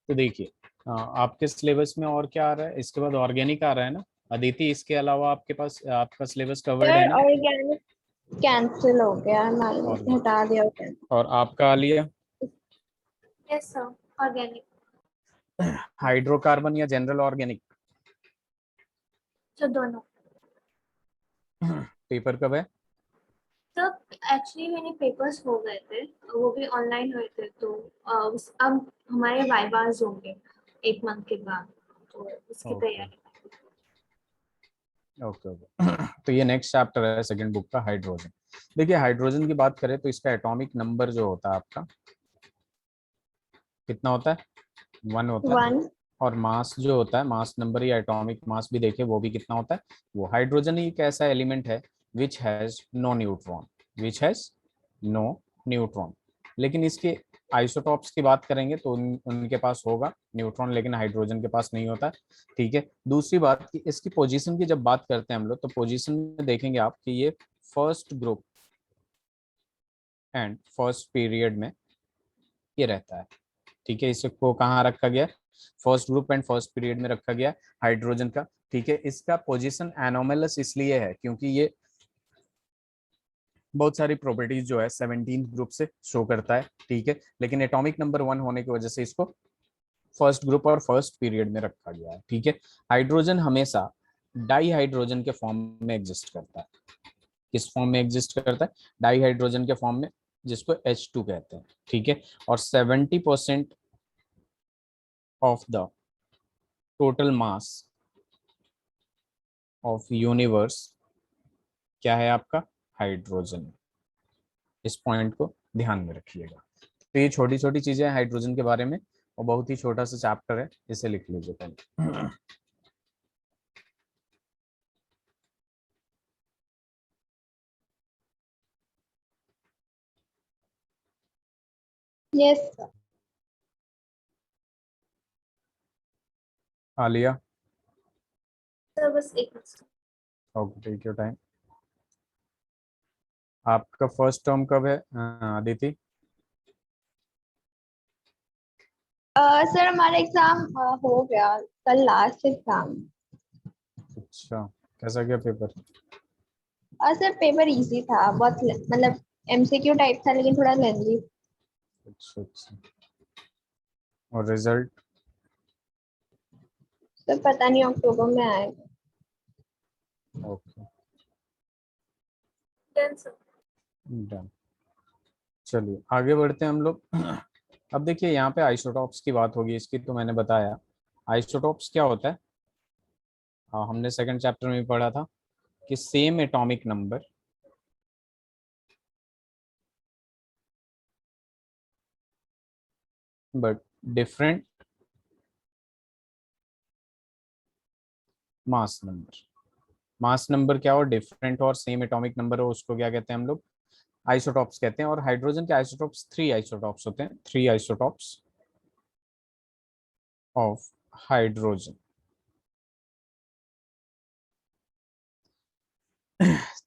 तो देखिए आपके सिलेबस में और क्या आ रहा है, इसके बाद ऑर्गेनिक आ रहा है ना अदिति, इसके अलावा आपके पास आपका सिलेबस कवर्ड है सर ना? ऑर्गेनिक कैंसिल हो गया, ऑर्गेनिक हटा दिया organic। और आपका आ लिया यस सर, ऑर्गेनिक। हाइड्रोकार्बन या जनरल ऑर्गेनिक? तो दोनों। पेपर कब है? तो एक्चुअली मेरे पेपर्स हो गए थे, वो भी ऑनलाइन हुए थे, तो अब हमारे वाइवास होंगे 1 मंथ के बाद, तो उसकी ओके तैयारी। Okay okay. तो ये नेक्स्ट चैप्टर है सेकंड बुक का, हाइड्रोजन। देखिए हाइड्रोजन की बात करें तो इसका एटॉमिक नंबर जो होता है आपका कितना होता है? 1 होता है। 1। और मास जो होता है, मास नंबर या एटॉमिक मास भी देखिए वो भी कितना होता है? वो हाइड्रोजन ही एक ऐसा एलिमेंट है which has no neutron, which has no neutron. लेकिन इसके आइसोटॉप्स की बात करेंगे तो उनके पास होगा न्यूट्रॉन, लेकिन हाइड्रोजन के पास नहीं होता। ठीक है। दूसरी बात कि इसकी पोजीशन की जब बात करते हैं हम लोग, तो पोजीशन में देखेंगे आप कि ये first group and first period में ये रहता है। ठीक है। इसको कहाँ रखा गया? First group and first period में रखा गया हाइड्रोजन का। ठीक है। इसका पोजीशन एनोमलस इसलिए है क्योंकि ये बहुत सारी प्रॉपर्टीज जो है 17 ग्रुप से शो करता है। ठीक है। लेकिन एटॉमिक नंबर 1 होने की वजह से इसको फर्स्ट ग्रुप और फर्स्ट पीरियड में रखा गया है। ठीक है। हाइड्रोजन हमेशा डाई हाइड्रोजन के फॉर्म में एग्जिस्ट करता है। किस फॉर्म में एग्जिस्ट करता है? डाई हाइड्रोजन के फॉर्म में, जिसको H2 कहते हैं। ठीक है। और 70% of the total mass of universe क्या है आपका? हाइड्रोजन। इस पॉइंट को ध्यान में रखिएगा। तो ये छोटी छोटी चीजें हैं हाइड्रोजन के बारे में, और बहुत ही छोटा सा चैप्टर है, इसे लिख लीजिए पहले। यस। आलिया? सर बस एक minute. Okay, take your time. आपका फर्स्ट टर्म कब है अदिति? सर हमारा एग्जाम हो गया, कल लास्ट एग्जाम। अच्छा, कैसा गया पेपर? सर पेपर इजी था, बहुत मतलब एमसीक्यू टाइप था, लेकिन थोड़ा लेंदी। अच्छा अच्छा। और रिजल्ट? सर पता नहीं अक्टूबर में आएगा। Okay, done sir. डन। चलिए आगे बढ़ते हैं हम लोग। अब देखिए यहाँ पे आइसोटॉप्स की बात होगी इसकी, तो मैंने बताया आइसोटॉप्स क्या होता है। हमने सेकंड चैप्टर में भी पढ़ा था कि same atomic number but different mass number. Mass number क्या हो? डिफरेंट, और सेम एटॉमिक नंबर हो उसको क्या कहते हैं हम लोग? आइसोटॉप्स कहते हैं। और हाइड्रोजन के आइसोटॉप्स 3 आइसोटॉप्स होते हैं, 3 isotopes of hydrogen.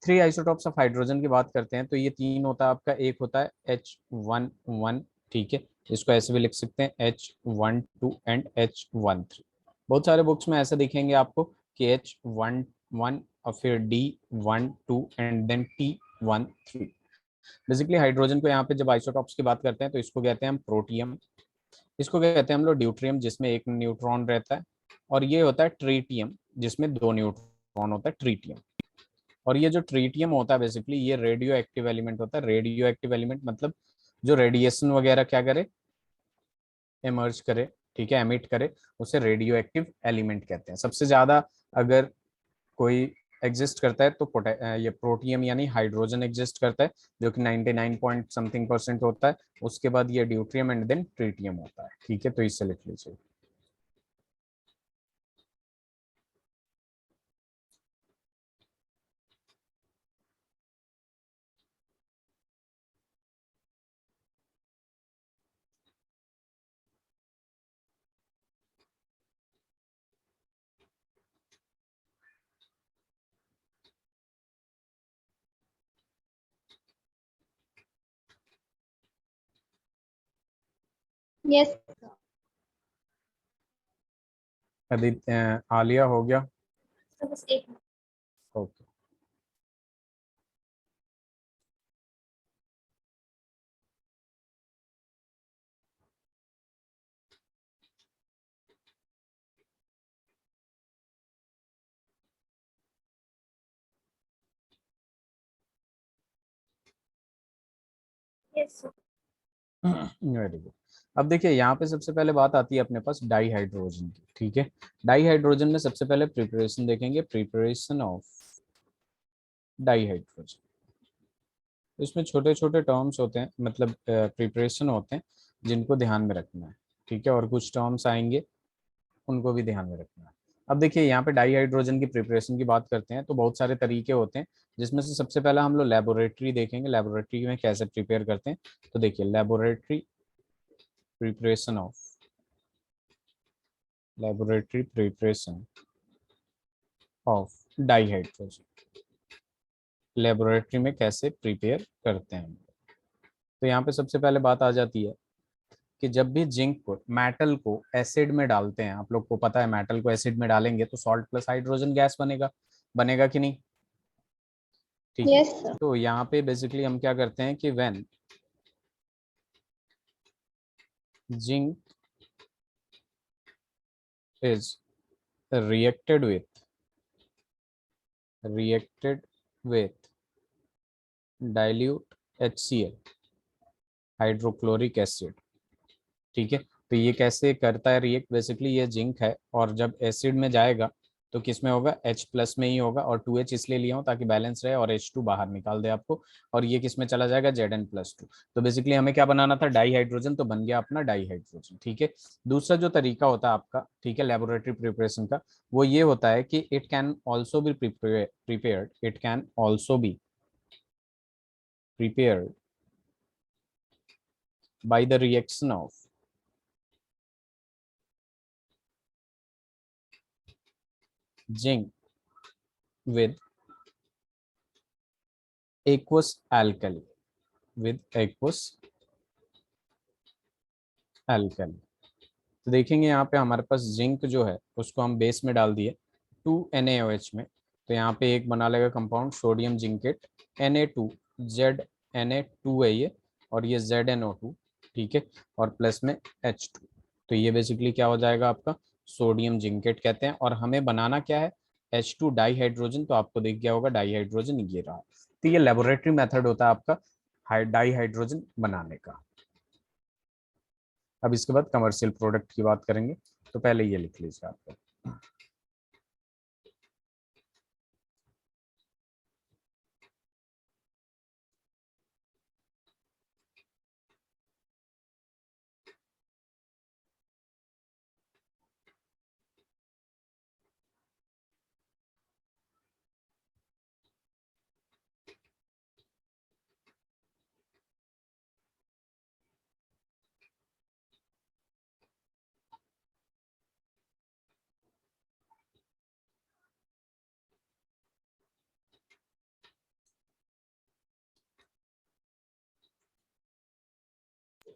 3 isotopes of hydrogen की बात करते हैं तो ये 3 होता है आपका। एक होता है H11। ठीक है। इसको ऐसे भी लिख सकते हैं H12 एंड H13। बहुत सारे बुक्स में ऐसे दिखेंगे आपको कि H11 और फिर D12 and then T13। Basically hydrogen को यहाँ पे जब आइसोटॉप्स की बात करते हैं तो इसको कहते हैं हम प्रोटियम, इसको कहते हैं हम लोग ड्यूट्रियम जिसमें एक न्यूट्रॉन रहता है, और ये होता है ट्रीटियम जिसमें 2 न्यूट्रॉन होता है, ट्रीटियम। और ये जो ट्रीटियम होता है बेसिकली ये रेडियो एक्टिव एलिमेंट होता है। रेडियो एक्टिव एलिमेंट मतलब जो रेडिएशन वगैरह क्या करे, इमर्ज करे, ठीक है, एमिट करे, उसे रेडियो एक्टिव एलिमेंट कहते हैं। सबसे ज्यादा अगर कोई एग्जिस्ट करता है तो ये प्रोटियम यानी हाइड्रोजन एग्जिस्ट करता है, जो कि 99 पॉइंट समथिंग परसेंट होता है। उसके बाद ये ड्यूट्रियम एंड देन ट्रीटियम होता है। ठीक है। तो इससे लिख लीजिए। यस। आदित्य, आलिया हो गया? तो बस एक ओके। Yes very good. अब देखिए यहाँ पे सबसे पहले बात आती है अपने पास डाई हाइड्रोजन की, ठीक है। डाई हाइड्रोजन में सबसे पहले प्रिपरेशन देखेंगे, प्रिपरेशन ऑफ डाई हाइड्रोजन। इसमें छोटे छोटे टर्म्स होते हैं, मतलब प्रिपरेशन होते हैं जिनको ध्यान में रखना है, ठीक है, और कुछ टर्म्स आएंगे उनको भी ध्यान में रखना है। अब देखिए यहाँ पे डाई हाइड्रोजन की प्रिपरेशन की बात करते हैं तो बहुत सारे तरीके होते हैं, जिसमें से सबसे पहला हम लोग लेबोरेटरी देखेंगे, लेबोरेटरी में कैसे प्रिपेयर करते हैं। तो देखिए laboratory preparation of, laboratory preparation of di hydrogen, laboratory में कैसे प्रिपेयर करते हैं। तो यहाँ पे सबसे पहले बात आ जाती है कि जब भी जिंक को, मेटल को एसिड में डालते हैं, आप लोग को पता है मेटल को एसिड में डालेंगे तो सॉल्ट प्लस हाइड्रोजन गैस बनेगा, बनेगा कि नहीं, ठीक है। Yes sir. तो यहाँ पे बेसिकली हम क्या करते हैं कि when zinc is reacted with reacted with dilute HCl, hydrochloric acid, ठीक है। तो ये कैसे करता है रिएक्ट, बेसिकली ये जिंक है और जब एसिड में जाएगा तो किस में होगा, H प्लस में ही होगा, और 2H इसलिए लिया हूँ ताकि बैलेंस रहे, और H2 बाहर निकाल दे आपको, और ये किस में चला जाएगा, Zn+2। तो बेसिकली हमें क्या बनाना था, डाई हाइड्रोजन, तो बन गया अपना डाई हाइड्रोजन, ठीक है। दूसरा जो तरीका होता है आपका, ठीक है, लेबोरेटरी प्रिपरेशन का, वो ये होता है कि it can also be prepared, it can also be prepared by the reaction of zinc with aqueous alkali, with aqueous alkali। तो देखेंगे यहाँ पे हमारे पास जिंक जो है उसको हम बेस में डाल दिए 2NaOH में, तो यहाँ पे एक बना लेगा compound sodium zincate Na2, ZNa2 है ये, और ये ZnO2, ठीक है, और प्लस में H2। तो ये बेसिकली क्या हो जाएगा आपका, सोडियम जिंकेट कहते हैं, और हमें बनाना क्या है, H2 डाई हाइड्रोजन। तो आपको दिख गया होगा डाई हाइड्रोजन ये रहा। तो ये लेबोरेटरी मेथड होता है आपका डाई हाइड्रोजन बनाने का। अब इसके बाद कमर्शियल प्रोडक्ट की बात करेंगे, तो पहले ये लिख लीजिए आप।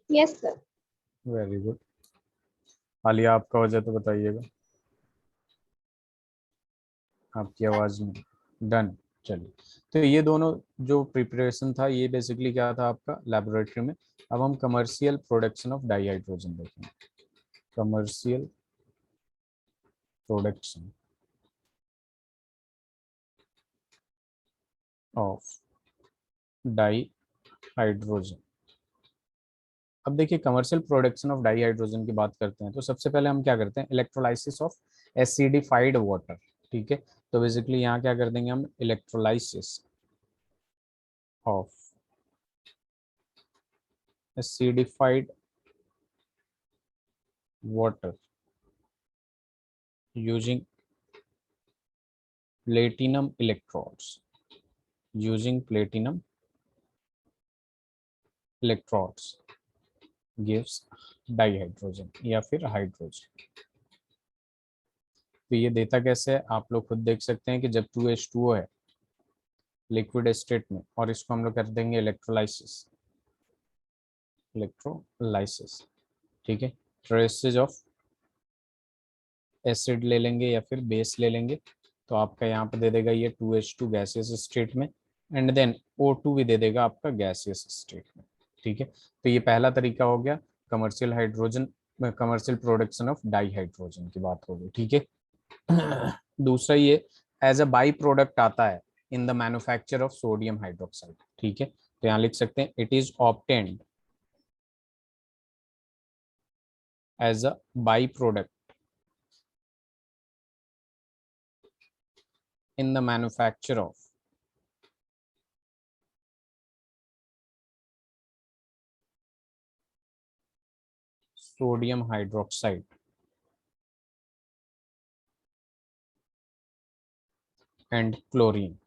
Yes sir. Very good. Alia आपका वजह तो बताइएगा, आपकी आवाज में डन। चलिए, तो ये दोनों जो प्रिपरेशन था ये बेसिकली क्या था आपका लेबोरेटरी में। अब हम commercial production of dihydrogen देखेंगे, commercial production of dihydrogen. अब देखिए commercial production of dihydrogen की बात करते हैं तो सबसे पहले हम क्या करते हैं, इलेक्ट्रोलाइसिस ऑफ एसिडिफाइड वाटर, ठीक है। तो बेसिकली यहाँ क्या कर देंगे हम, electrolysis of acidified water using platinum electrodes, using platinum electrodes gives dihydrogen या फिर हाइड्रोजन। तो ये देता कैसे है, आप लोग खुद देख सकते हैं कि जब 2H2O है लिक्विड स्टेट में, और इसको हम लोग कर देंगे इलेक्ट्रोलाइसिस, इलेक्ट्रोलाइसिस, ठीक है, ट्रेसेज ऑफ एसिड ले लेंगे या फिर बेस ले लेंगे, तो आपका यहाँ पे दे देगा ये 2H2 गैसियस स्टेट में, एंड देन O2 भी दे देगा आपका गैसियस स्टेट में। ठीक है, तो ये पहला तरीका हो गया commercial hydrogen, commercial production of dihydrogen की बात होगी। ठीक है, दूसरा ये एज अ बाई प्रोडक्ट आता है in the manufacture of sodium hydroxide. ठीक है, तो यहाँ लिख सकते हैं it is obtained as a by product in the manufacture of sodium hydroxide and chlorine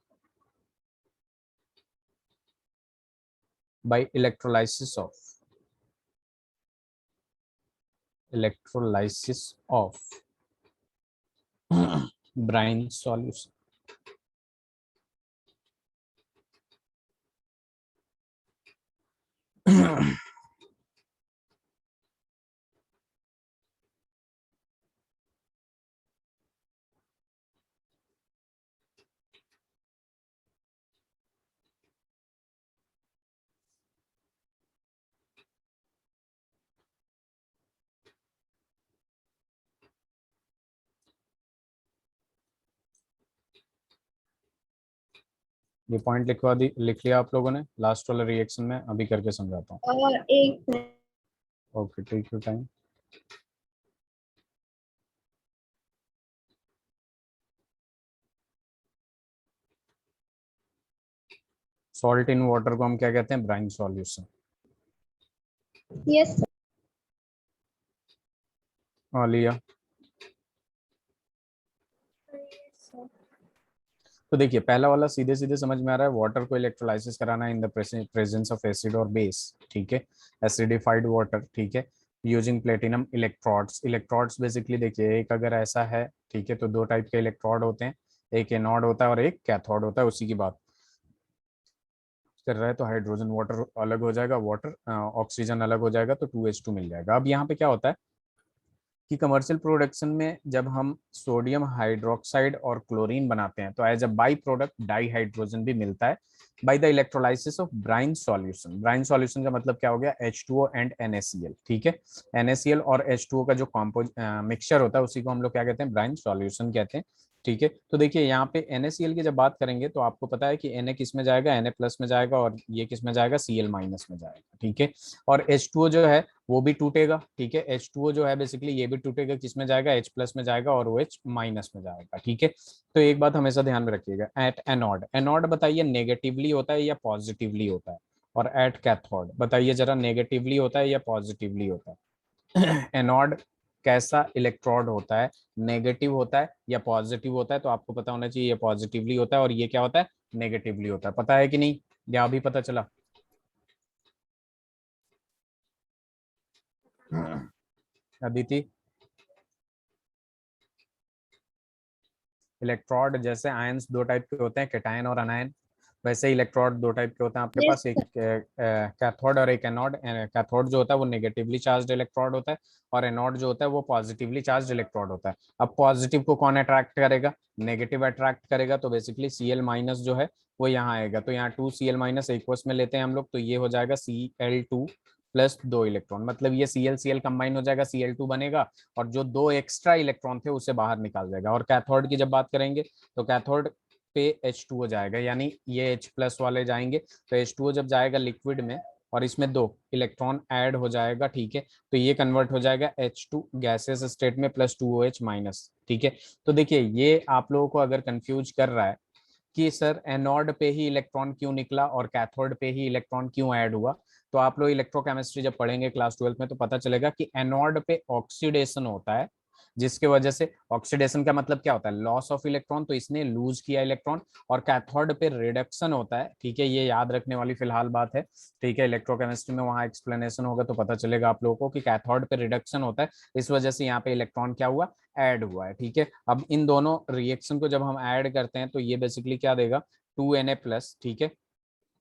by electrolysis of brine solution। ये पॉइंट लिख लिया आप लोगों ने लास्ट वाला रिएक्शन में, अभी करके समझाता हूँ। और एक okay, take your time. Salt in water को हम क्या कहते हैं? Brine solution. यस लिया। तो देखिए पहला वाला सीधे सीधे समझ में आ रहा है, वाटर को इलेक्ट्रोलाइसिस कराना इन द प्रेजेंस ऑफ एसिड और बेस। ठीक है, एसिडिफाइड वाटर। ठीक है, using platinum electrodes. Electrodes basically देखिए एक अगर ऐसा है, ठीक है, तो दो टाइप के इलेक्ट्रोड होते हैं, एक एनोड होता है और एक कैथोड होता है। उसी की बात कर रहा है, तो हाइड्रोजन वाटर अलग हो जाएगा, वाटर ऑक्सीजन अलग हो जाएगा, तो 2H2 मिल जाएगा। अब यहाँ पे क्या होता है कि कमर्शियल प्रोडक्शन में जब हम सोडियम हाइड्रोक्साइड और क्लोरीन बनाते हैं तो as a by product dihydrogen भी मिलता है by the electrolysis of brine solution. Brine solution का मतलब क्या हो गया? H2O and NaCl। ठीक है, NaCl और H2O का जो कॉम्पोज मिक्सचर होता है उसी को हम लोग क्या कहते हैं? ब्राइन सॉल्यूशन कहते हैं। ठीक है, तो देखिए यहाँ पे NaCl की जब बात करेंगे तो आपको पता है कि Na किस में जाएगा? Na प्लस में जाएगा, और ये किस में जाएगा? Cl माइनस में जाएगा। ठीक है, और H2O जो है वो भी टूटेगा। ठीक है, H2O जो है बेसिकली ये भी टूटेगा, किसमें जाएगा? H प्लस में जाएगा और OH माइनस में जाएगा। ठीक है, तो एक बात हमेशा ध्यान में रखिएगा, एट एनोड, एनोड बताइए नेगेटिवली होता है या पॉजिटिवली होता है? और एट कैथोड बताइए जरा, नेगेटिवली होता है या पॉजिटिवली होता है? एनोड कैसा इलेक्ट्रोड होता है? नेगेटिव होता है या पॉजिटिव होता है? तो आपको पता होना चाहिए ये पॉजिटिवली होता है और ये क्या होता है? नेगेटिवली होता है। पता है कि नहीं, या अभी पता चला? अदिति, इलेक्ट्रोड जैसे आयंस दो टाइप के होते हैं, कैटायन और अनायन, वैसे इलेक्ट्रोड दो टाइप के होते हैं आपके यस पास, एक कैथोड और एक एनोड। कैथोड जो होता है वो नेगेटिवली चार्ज इलेक्ट्रोड होता है, और एनोड जो होता है वो पॉजिटिवली चार्ज इलेक्ट्रोड होता है। अब पॉजिटिव को कौन अट्रैक्ट करेगा? नेगेटिव अट्रैक्ट करेगा, तो बेसिकली Cl माइनस जो है वो यहाँ आएगा, तो यहाँ 2Cl माइनस एक्वस में लेते हैं हम लोग, तो ये हो जाएगा Cl2 प्लस 2 इलेक्ट्रॉन, मतलब ये Cl कंबाइन हो जाएगा, Cl2 बनेगा, और जो दो एक्स्ट्रा इलेक्ट्रॉन थे उसे बाहर निकाल देगा। और कैथोड की जब बात करेंगे तो कैथोड पे H2O जाएगा, यानी ये H प्लस वाले जाएंगे, तो H2O जब जाएगा लिक्विड में और इसमें दो इलेक्ट्रॉन ऐड हो जाएगा, ठीक है, तो ये कन्वर्ट हो जाएगा H2 गैसेस स्टेट में प्लस 2OH माइनस। ठीक है, तो देखिए ये आप लोगों को अगर कंफ्यूज कर रहा है कि सर एनोड पे ही इलेक्ट्रॉन क्यों निकला और कैथोड पे ही इलेक्ट्रॉन क्यों ऐड हुआ, तो आप लोग इलेक्ट्रोकेमिस्ट्री जब पढ़ेंगे क्लास 12 में तो पता चलेगा कि एनोड पे ऑक्सीडेशन होता है, जिसके वजह से, ऑक्सीडेशन का मतलब क्या होता है? लॉस ऑफ इलेक्ट्रॉन, तो इसने लूज किया इलेक्ट्रॉन। और कैथोड पे रिडक्शन होता है। ठीक है, ये याद रखने वाली फिलहाल बात है। ठीक है, इलेक्ट्रोकेमिस्ट्री में वहां एक्सप्लेनेशन होगा तो पता चलेगा आप लोगों को कि कैथोड पे रिडक्शन होता है, इस वजह से यहाँ पे इलेक्ट्रॉन क्या हुआ? ऐड हुआ है। ठीक है, अब इन दोनों रिएक्शन को जब हम ऐड करते हैं तो ये बेसिकली क्या देगा? 2Na plus. ठीक है,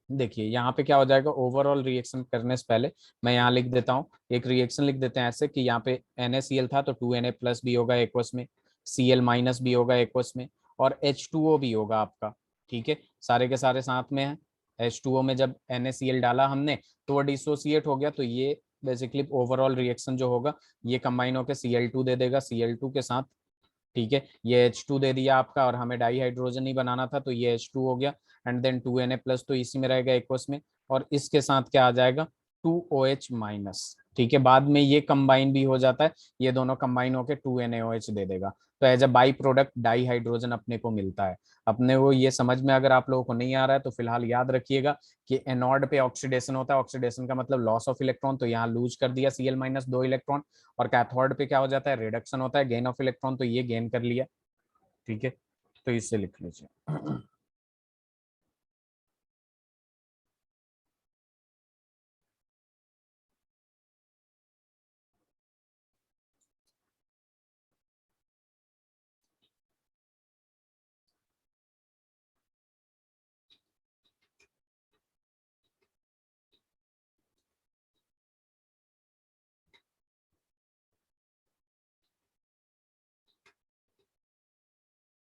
देखिए यहाँ पे क्या हो जाएगा, ओवरऑल रिएक्शन करने से पहले मैं यहाँ लिख देता हूँ, एक रिएक्शन लिख देते हैं ऐसे कि यहाँ पे NaCl था तो 2Na प्लस भी होगा एक्वस में, Cl माइनस भी होगा एक्वस में, और H2O भी होगा आपका, ठीक है, सारे के सारे साथ में है। H2O में जब NaCl डाला हमने तो वो डिसोसिएट हो गया, तो ये बेसिकली ओवरऑल रिएक्शन जो होगा ये कंबाइन होकर Cl2 दे देगा Cl2 के साथ, ठीक है, ये H2 दे दिया आपका, और हमें डाई हाइड्रोजन ही बनाना था तो ये H2 हो गया, एंड देन 2Na प्लस तो इसी में रहेगा एक्वस में, और इसके साथ क्या आ जाएगा 2OH माइनस, ठीक है, बाद में ये कंबाइन भी हो जाता है, ये दोनों कंबाइन होकर 2NaOH दे देगा, तो as a by product dihydrogen अपने को मिलता है। अपने को ये समझ में अगर आप लोगों को नहीं आ रहा है तो फिलहाल याद रखिएगा कि एनोड पे ऑक्सीडेशन होता है, ऑक्सीडेशन का मतलब लॉस ऑफ इलेक्ट्रॉन, तो यहाँ लूज कर दिया Cl माइनस 2 इलेक्ट्रॉन, और कैथोड पे क्या हो जाता है रिडक्शन होता है, गेन ऑफ इलेक्ट्रॉन, तो ये गेन कर लिया, ठीक है, तो इससे लिख लीजिए।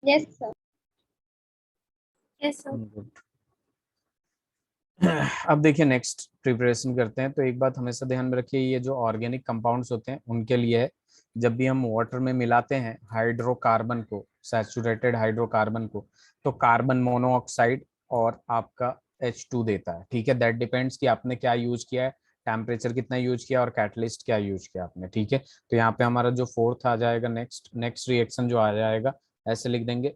Yes sir. Yes sir. Good. अब देखिए नेक्स्ट प्रिपरेशन करते हैं, तो एक बात हमेशा ध्यान में रखिए, ये जो ऑर्गेनिक कंपाउंड्स होते हैं उनके लिए है, जब भी हम वाटर में मिलाते हैं हाइड्रोकार्बन को, सैचुरेटेड हाइड्रोकार्बन को, तो कार्बन मोनोऑक्साइड और आपका H2 देता है, ठीक है, दैट डिपेंड्स कि आपने क्या यूज किया है, टेम्परेचर कितना यूज किया और कैटलिस्ट क्या यूज किया आपने, ठीक है, तो यहाँ पे हमारा जो फोर्थ आ जाएगा, नेक्स्ट नेक्स्ट रिएक्शन जो आ जाएगा, ऐसे लिख देंगे,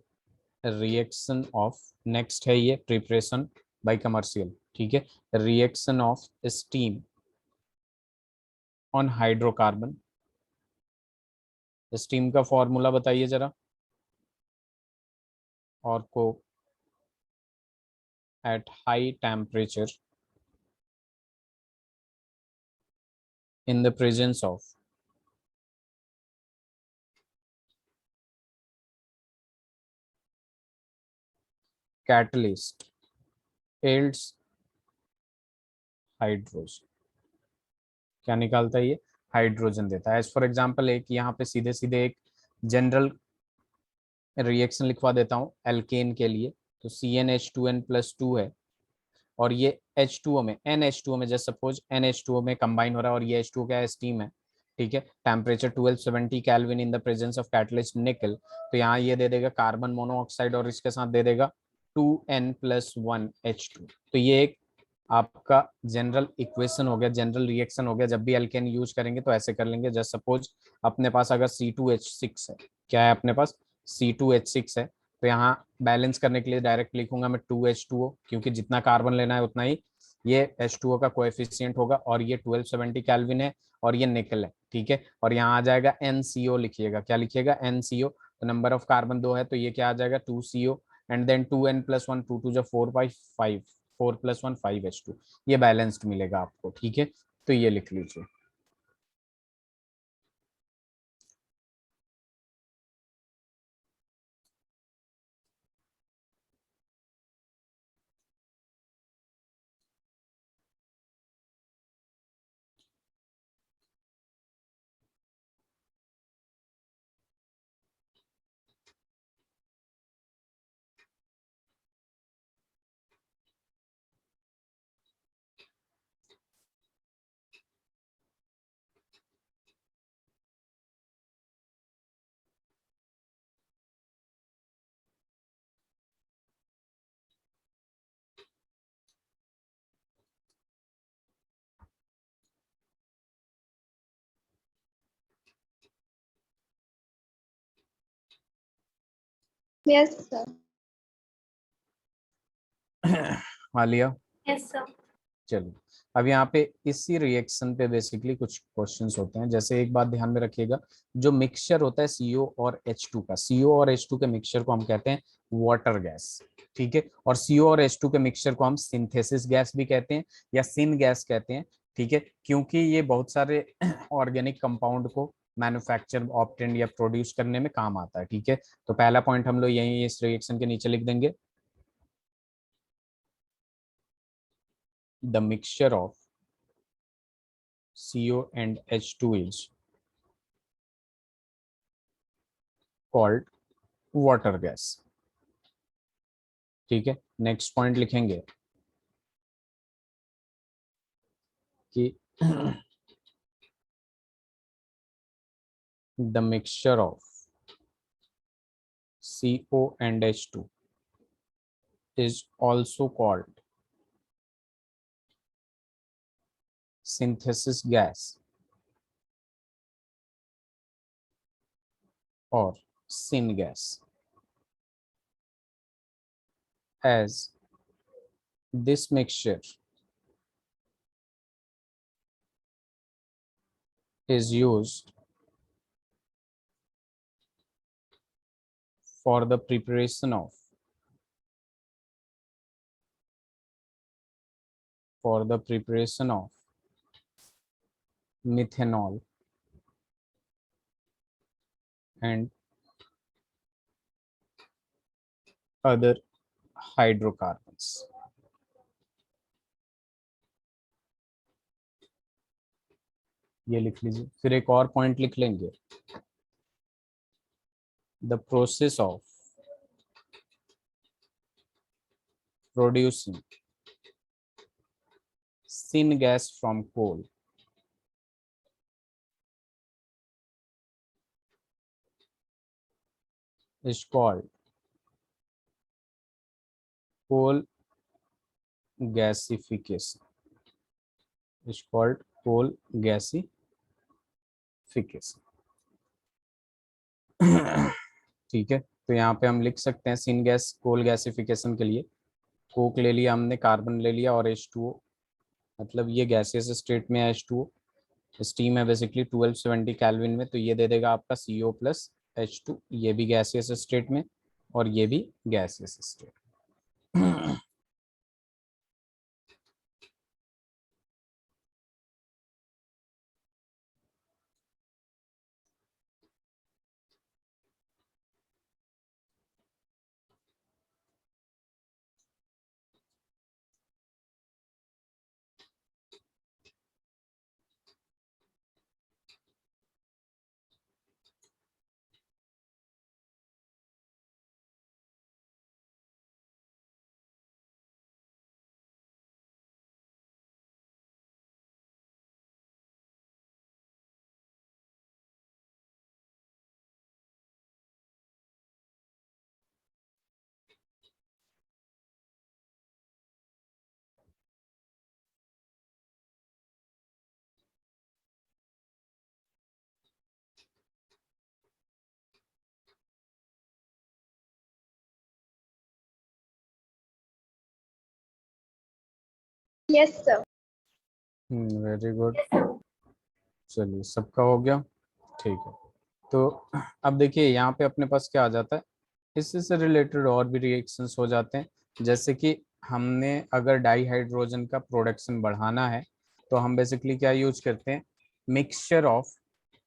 रिएक्शन ऑफ, नेक्स्ट है ये प्रिपरेशन बाय कमर्शियल, ठीक है, reaction of steam on hydrocarbon, steam का फॉर्मूला बताइए जरा, और को at high temperature in the presence of catalyst yields hydrogen, क्या निकालता है ये, हाइड्रोजन देता है। एज फॉर एग्जांपल एक यहाँ पे सीधे सीधे एक जनरल रिएक्शन लिखवा देता हूँ एल्केन के लिए, तो CnH2n+2 है, और ये H2O में NH2O में जस्ट सपोज NH2O में कंबाइन हो रहा है, और ये H2O क्या है, स्टीम है, ठीक है, temperature 1270 kelvin in the presence of catalyst निकल, तो यहाँ ये दे देगा कार्बन मोनोऑक्साइड और इसके साथ दे देगा 2n+1 H2, तो ये एक आपका जनरल इक्वेशन हो गया, जनरल रिएक्शन हो गया, जब भी एल्केन यूज करेंगे तो ऐसे कर लेंगे, जस्ट सपोज अपने पास अगर C2H6 है, क्या है अपने पास C2H6 है, तो यहाँ बैलेंस करने के लिए डायरेक्ट लिखूंगा मैं 2H2O, क्योंकि जितना कार्बन लेना है उतना ही ये H2O का कोएफिशिएंट होगा, और ये 1270 केल्विन है, और ये निकल है, ठीक है, और यहाँ आ जाएगा NCO, लिखिएगा, क्या लिखिएगा NCO, तो नंबर ऑफ कार्बन 2 है, तो ये क्या आ जाएगा 2CO, एंड देन 2n+1 2 जो 4/5 4+1 5H2, ये बैलेंस्ड मिलेगा आपको, ठीक है, तो ये लिख लीजिए। Yes sir. Alia, yes sir. चलिए, अब यहाँ पे इसी रिएक्शन पे बेसिकली कुछ क्वेश्चंस होते हैं, जैसे एक बात ध्यान में रखिएगा, जो मिक्सचर होता है CO और H2 का, CO और H2 के मिक्सचर को हम कहते हैं वाटर गैस, ठीक है, और CO और H2 के मिक्सचर को हम सिंथेसिस गैस भी कहते हैं या सिन गैस कहते हैं, ठीक है, क्योंकि ये बहुत सारे ऑर्गेनिक कंपाउंड को मैन्युफैक्चर ऑब्टेन या प्रोड्यूस करने में काम आता है, ठीक है, तो पहला पॉइंट हम लोग यही इस रिएक्शन के नीचे लिख देंगे, the mixture of CO and H2 is called water gas. ठीक है, नेक्स्ट पॉइंट लिखेंगे कि the mixture of CO and H2 is also called synthesis gas or syngas, as this mixture is used for the preparation of methanol and other hydrocarbons. ये लिख लीजिए। फिर एक और पॉइंट लिख लेंगे, the process of producing syngas from coal is called coal gasification. Is called coal gasification. ठीक है, तो यहाँ पे हम लिख सकते हैं सिन गैस कोल गैसिफिकेशन के लिए कोक ले लिया हमने, कार्बन ले लिया और H2O, मतलब ये गैसियस स्टेट में है H2O, स्टीम है बेसिकली 1270 केल्विन में, तो ये दे देगा आपका CO प्लस H2, ये भी गैसियस स्टेट में और ये भी gaseous state. Yes sir. Very good, चलिए सबका हो गया। ठीक है, तो अब देखिए यहाँ पे अपने पास क्या आ जाता है, इससे से रिलेटेड और भी रिएक्शंस हो जाते हैं। जैसे कि हमने अगर डाई हाइड्रोजन का प्रोडक्शन बढ़ाना है तो हम बेसिकली क्या यूज करते हैं, मिक्सचर ऑफ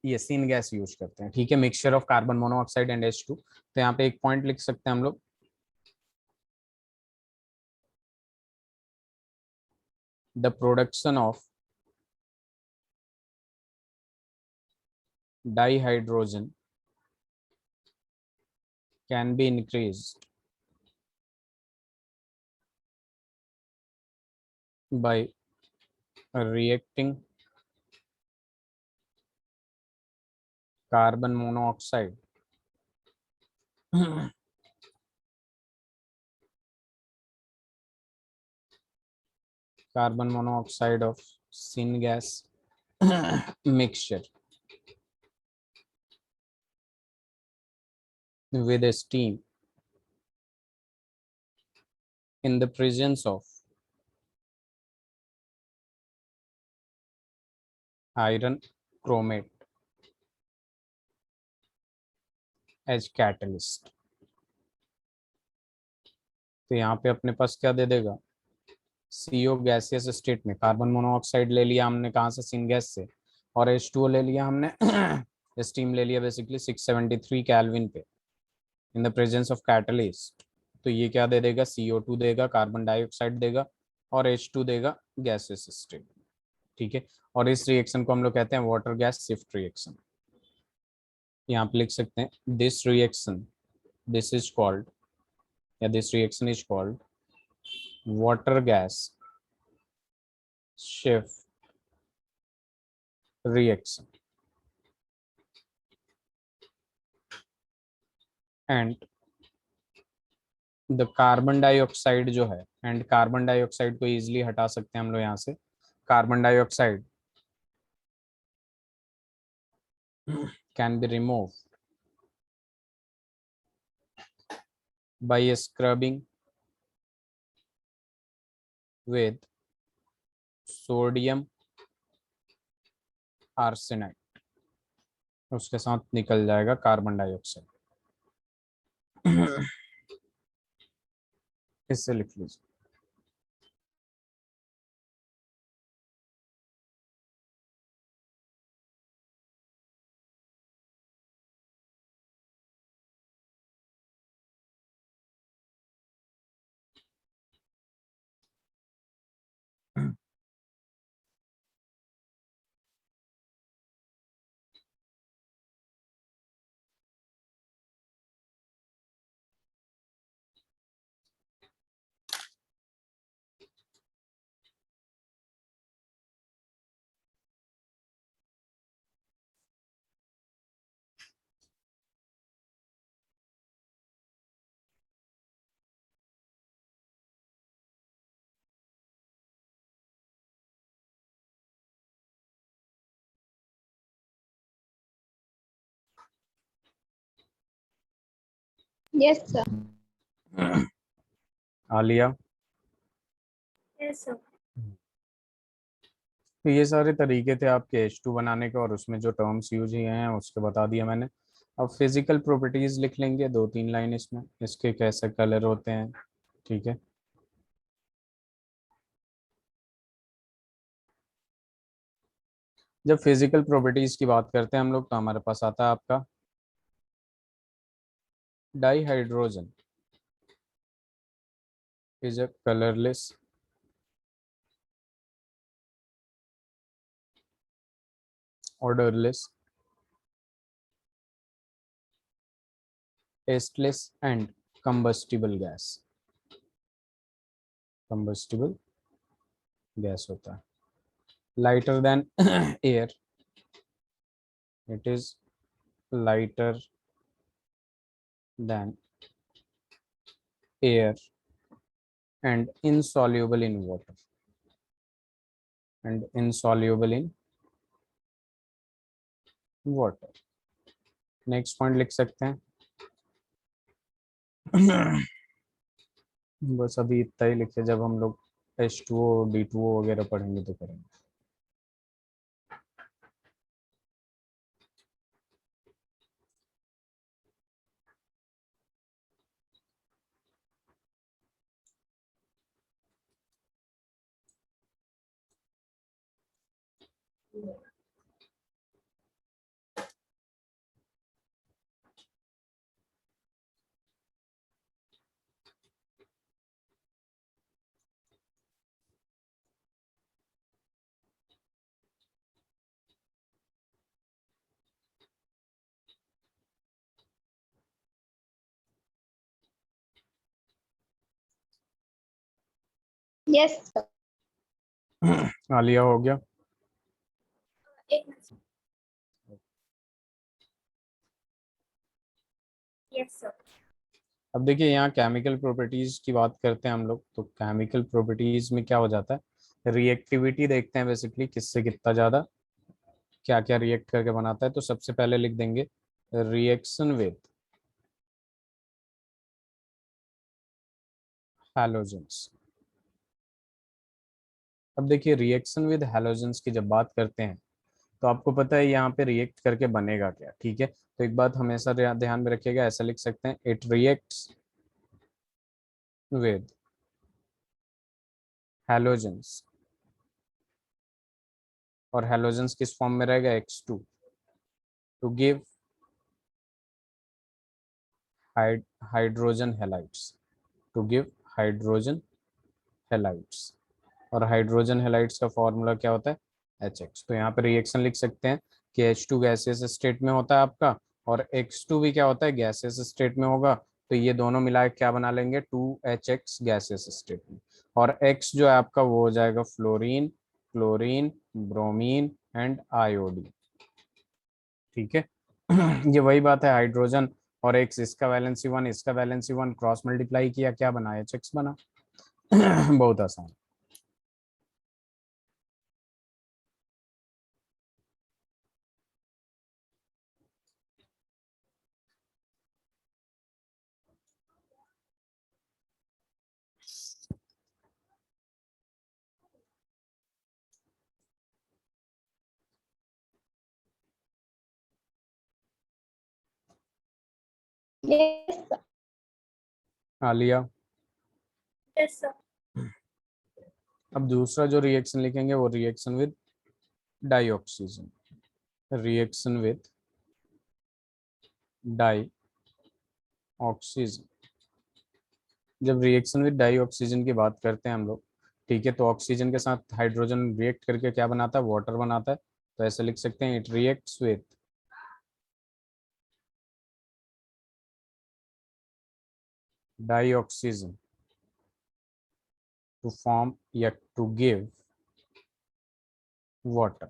ये सीन गैस यूज करते हैं। ठीक है, mixture of carbon monoxide and H2। तो यहाँ पे एक पॉइंट लिख सकते हैं हम लोग, the production of dihydrogen can be increased by reacting carbon monoxide carbon monoxide of syngas mixture with steam in the presence of iron chromate as catalyst। तो यहाँ पे अपने पास क्या दे देगा, CO गैसियस स्टेट में कार्बन मोनोऑक्साइड ले लिया हमने कहाँ से, सिनगैस से, और H2O ले लिया हमने स्टीम ले लिया बेसिकली 673 केल्विन पे इन द प्रेजेंस ऑफ कैटलिस्ट। तो ये क्या दे देगा, CO2 देगा, कार्बन डाइऑक्साइड देगा और H2 देगा गैसियस स्टेट। ठीक है, और इस रिएक्शन को हम लोग कहते हैं वाटर गैस शिफ्ट रिएक्शन। यहाँ पे लिख सकते हैं this reaction, this is called, या this reaction is called water gas shift reaction, and the carbon dioxide जो है, एंड कार्बन डाइऑक्साइड को इजिली हटा सकते हैं हम लोग यहाँ से। Carbon dioxide can be remove by scrubbing with sodium arsenide, उसके साथ निकल जाएगा कार्बन डाइऑक्साइड। इससे लिख लीजिए। Yes sir. Alia, yes sir. तो ये सारे तरीके थे आपके H2 बनाने के, और उसमें जो टर्म्स यूज हुए हैं उसके बता दिया मैंने। अब फिजिकल प्रॉपर्टीज लिख लेंगे 2-3 लाइन इसमें, इसके कैसे कलर होते हैं, ठीक है। जब फिजिकल प्रॉपर्टीज की बात करते हैं हम लोग, तो हमारे पास आता है आपका dihydrogen is a colourless, odorless, tasteless and combustible gas, combustible gas होता है। Lighter than air, it is lighter than air and insoluble in water, and insoluble in water। Next point लिख सकते हैं। बस अभी इतना ही लिखे, जब हम लोग H2O D2O वगैरह पढ़ेंगे तो करेंगे। Yes sir. आलिया हो गया। एक मिनट। Yes sir. अब देखिए यहाँ केमिकल प्रॉपर्टीज की बात करते हैं हम लोग, तो केमिकल प्रॉपर्टीज में क्या हो जाता है, रिएक्टिविटी देखते हैं बेसिकली, किससे कितना ज्यादा क्या क्या रिएक्ट करके बनाता है। तो सबसे पहले लिख देंगे रिएक्शन विद हैलोजेंस। अब देखिए रिएक्शन विद हैलोजेंस की जब बात करते हैं, तो आपको पता है यहाँ पे रिएक्ट करके बनेगा क्या, ठीक है। तो एक बात हमेशा ध्यान में रखिएगा, ऐसा लिख सकते हैं इट रिएक्ट्स विद हैलोजेंस, और हैलोजेंस किस फॉर्म में रहेगा, X2, to give hydrogen halides, to give hydrogen halides. और हाइड्रोजन हेलाइड्स का फॉर्मूला क्या होता है, HX। तो यहाँ पे रिएक्शन लिख सकते हैं कि H2 गैसियस स्टेट में होता है आपका, और X2 भी क्या होता है, गैसियस स्टेट में होगा, तो ये दोनों मिला के क्या बना लेंगे, 2HX गैसियस स्टेट में। और X जो है आपका वो हो जाएगा fluorine, chlorine, bromine and iodine. ठीक है। ये वही बात है, हाइड्रोजन और X, इसका वैलेंसी 1 इसका वैलेंसी 1, क्रॉस मल्टीप्लाई किया, क्या बना, HX बना। बहुत आसान। Yes Alia, yes sir. अब दूसरा जो रिएक्शन लिखेंगे वो reaction with dioxygen, reaction with dioxygen. जब रिएक्शन विद डाई ऑक्सीजन की बात करते हैं हम लोग, ठीक है, तो ऑक्सीजन के साथ हाइड्रोजन रिएक्ट करके क्या बनाता है, वाटर बनाता है। तो ऐसे लिख सकते हैं, it reacts with dioxygen to form या to give water,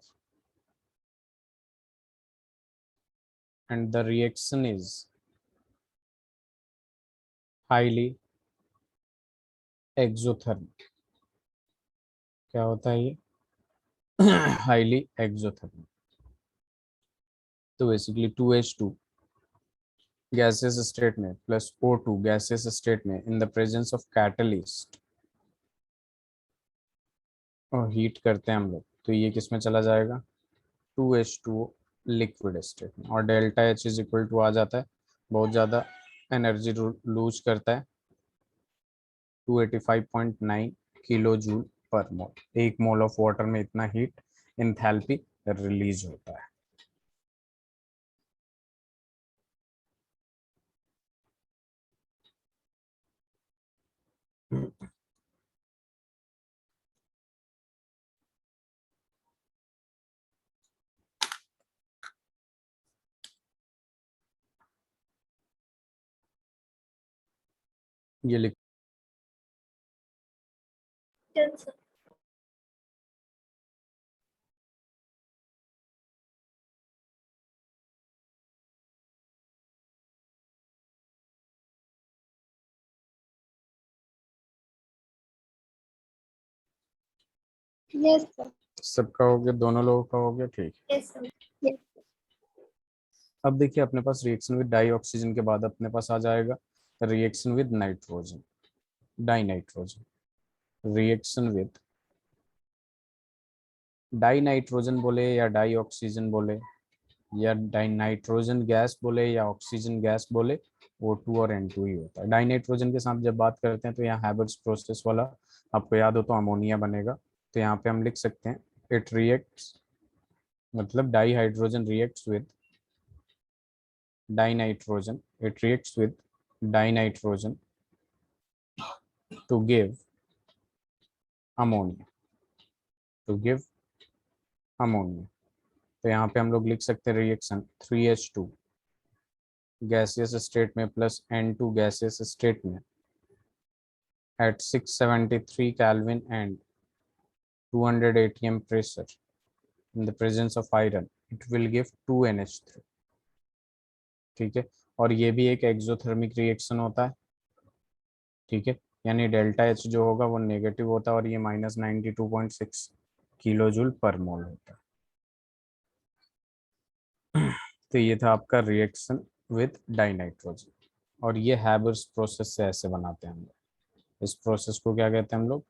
and the reaction is highly exothermic. क्या होता है ये, हाईली एक्सोथर्मिक। तो बेसिकली 2H2 गैसेस स्टेट में प्लस O2 गैसेस स्टेट में in the presence of catalyst, और heat करते हैं हम लोग, तो ये किस में चला जाएगा, 2H2O लिक्विड स्टेट में। और delta H is equal to आ जाता है, बहुत ज़्यादा एनर्जी लूज करता है, 285.9 किलो जूल पर मोल। एक मोल ऑफ वाटर में इतना हीट इंथैल्पी रिलीज होता है। ये लिख, डन सर। Yes sir. सबका हो गया, दोनों लोगों का हो गया, ठीक है। Yes sir. यस अब देखिए अपने पास रिएक्शन विद डाई ऑक्सीजन के बाद अपने पास आ जाएगा reaction with nitrogen, die nitrogen. Reaction with die nitrogen बोले या डाई ऑक्सीजन बोले या डाई नाइट्रोजन गैस बोले या ऑक्सीजन गैस बोले, O2 और N2 ही होता है। डाई नाइट्रोजन के साथ जब बात करते हैं तो यहाँ हैबर्ट्स प्रोसेस वाला आपको याद हो तो अमोनिया बनेगा। तो यहाँ पे हम लिख सकते हैं, इट रिएक्ट्स, मतलब dihydrogen reacts with dinitrogen, it reacts with dinitrogen to give ammonia, to give ammonia. तो यहाँ पे हम लोग लिख सकते हैं रिएक्शन 3H2 गैसियस स्टेट में प्लस N2 गैसियस स्टेट में at 673 Kelvin and 200 atm pressure in the presence of iron, it will give 2NH3। ठीक है, और ये भी एक एक्सोथर्मिक रिएक्शन होता है। ठीक है, यानी डेल्टा H जो होगा वो नेगेटिव होता है और ये -92.6 किलो जूल पर मोल होता है। तो ये था आपका रिएक्शन विद डाइनाइट्रोजन, और ये हैबर्स प्रोसेस से ऐसे बनाते हैं हम लोग। इस प्रोसेस को क्या कहते हैं हम लोग,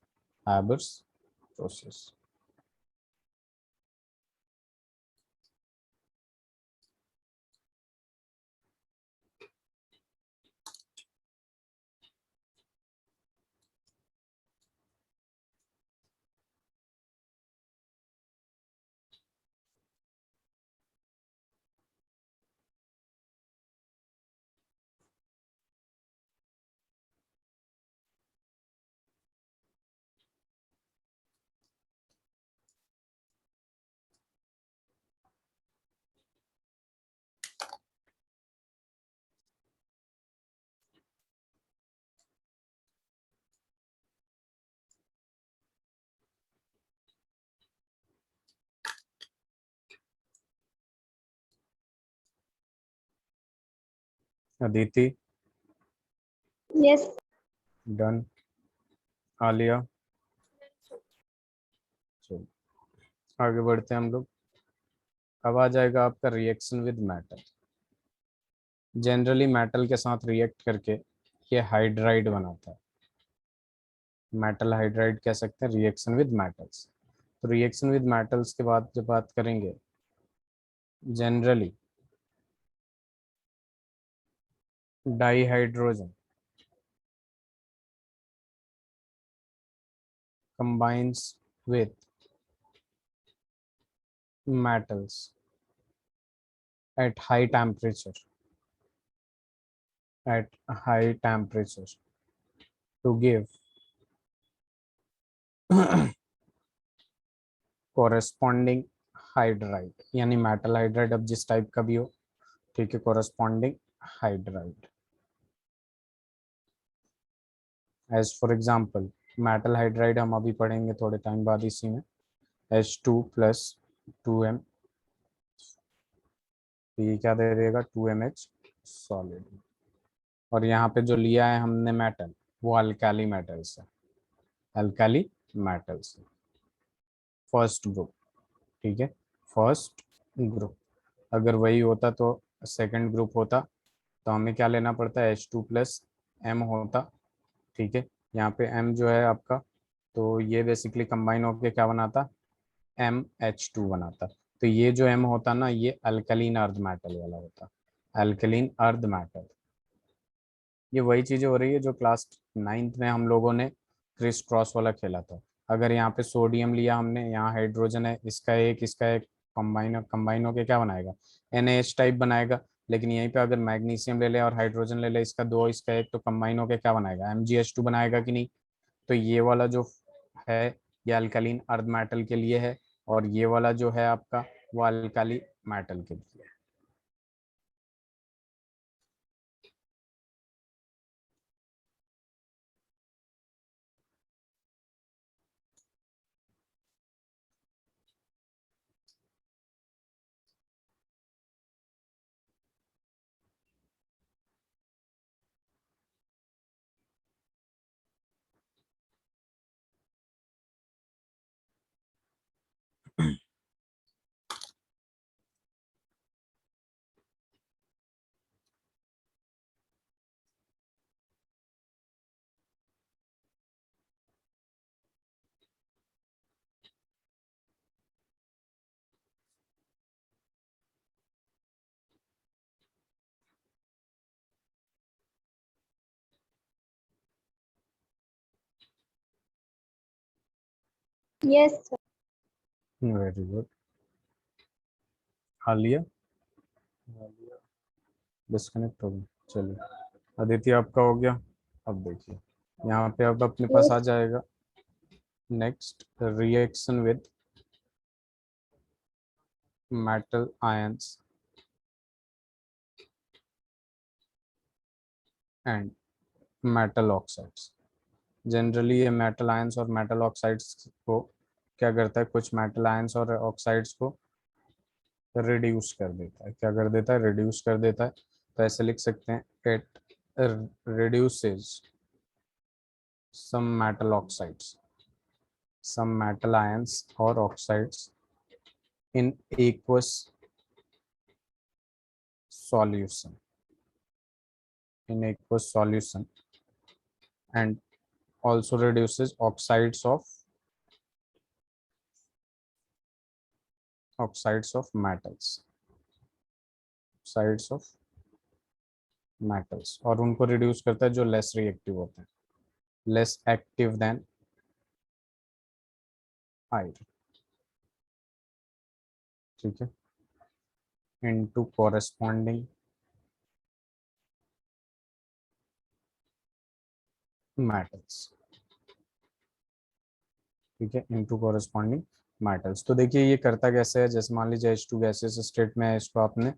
Haber's process. Aditi yes. Done. Alia चलो आगे बढ़ते हैं हम लोग। अब आ जाएगा आपका reaction with metal. Generally metal के साथ रिएक्ट करके ये हाइड्राइड बनाता है, मेटल हाइड्राइड कह सकते हैं, रिएक्शन विद मेटल्स। तो रिएक्शन विद मेटल्स के बाद जब बात करेंगे, generally dihydrogen combines with metals at high temperature, at high temperature to give corresponding hydride, यानी मेटल हाइड्राइड अब जिस टाइप का भी हो, ठीक है, corresponding hydride. As for example metal hydride हम अभी पढ़ेंगे थोड़े टाइम बाद इसी में, H2 प्लस 2M, तो ये क्या दे देगा 2MH सॉलिड। और यहाँ पे जो लिया है हमने मेटल, वो अल्काली मेटल्स है, अल्काली मेटल्स, फर्स्ट ग्रुप, ठीक है, फर्स्ट ग्रुप। अगर वही होता तो सेकंड ग्रुप होता, तो हमें क्या लेना पड़ता है, H2 प्लस M होता, ठीक है। यहाँ पे M जो है आपका, तो ये बेसिकली कंबाइन होकर क्या बनाता, MH2 बनाता। तो ये जो M होता ना, ये अल्कलीन अर्ध मेटल वाला होता, अल्कलीन अर्ध मेटल। ये वही चीजें हो रही है जो क्लास 9th में हम लोगों ने क्रिस क्रॉस वाला खेला था। अगर यहाँ पे सोडियम लिया हमने, यहाँ हाइड्रोजन है, इसका एक कंबाइन होके क्या बनाएगा, NaH टाइप बनाएगा। लेकिन यहीं पे अगर मैग्नीशियम ले ले और हाइड्रोजन ले ले, इसका दो इसका एक, तो कंबाइन होके क्या बनाएगा, MgH2 बनाएगा कि नहीं। तो ये वाला जो है ये अल्कलीन अर्ध मेटल के लिए है, और ये वाला जो है आपका वो अल्काली मेटल के लिए है। Yes. Very good. Alia disconnect हो गया, चलिए अदिति आपका हो गया। अब देखिए यहाँ पे अब अपने पास आ जाएगा next reaction with metal ions and metal oxides. Generally ये मेटल आयंस और मेटल ऑक्साइड्स को क्या करता है, कुछ मेटल आयंस और ऑक्साइड्स को रिड्यूस कर देता है। क्या कर देता है, रिड्यूस कर देता है। तो ऐसे लिख सकते हैं, it reduces some metal oxides, some metal ions or oxides in aqueous solution, in aqueous solution, and also reduces oxides of metals, oxides of metals, और उनको रिड्यूस करता है जो लेस रिएक्टिव होते हैं, लेस एक्टिव देन आयरन, ठीक है, into corresponding metals, ठीक है, इनटू कॉरेस्पॉन्डिंग मेटल्स। तो देखिए ये करता कैसे है, जैसे मान लीजिए H2 गैसेस स्टेट में है, इसको आपने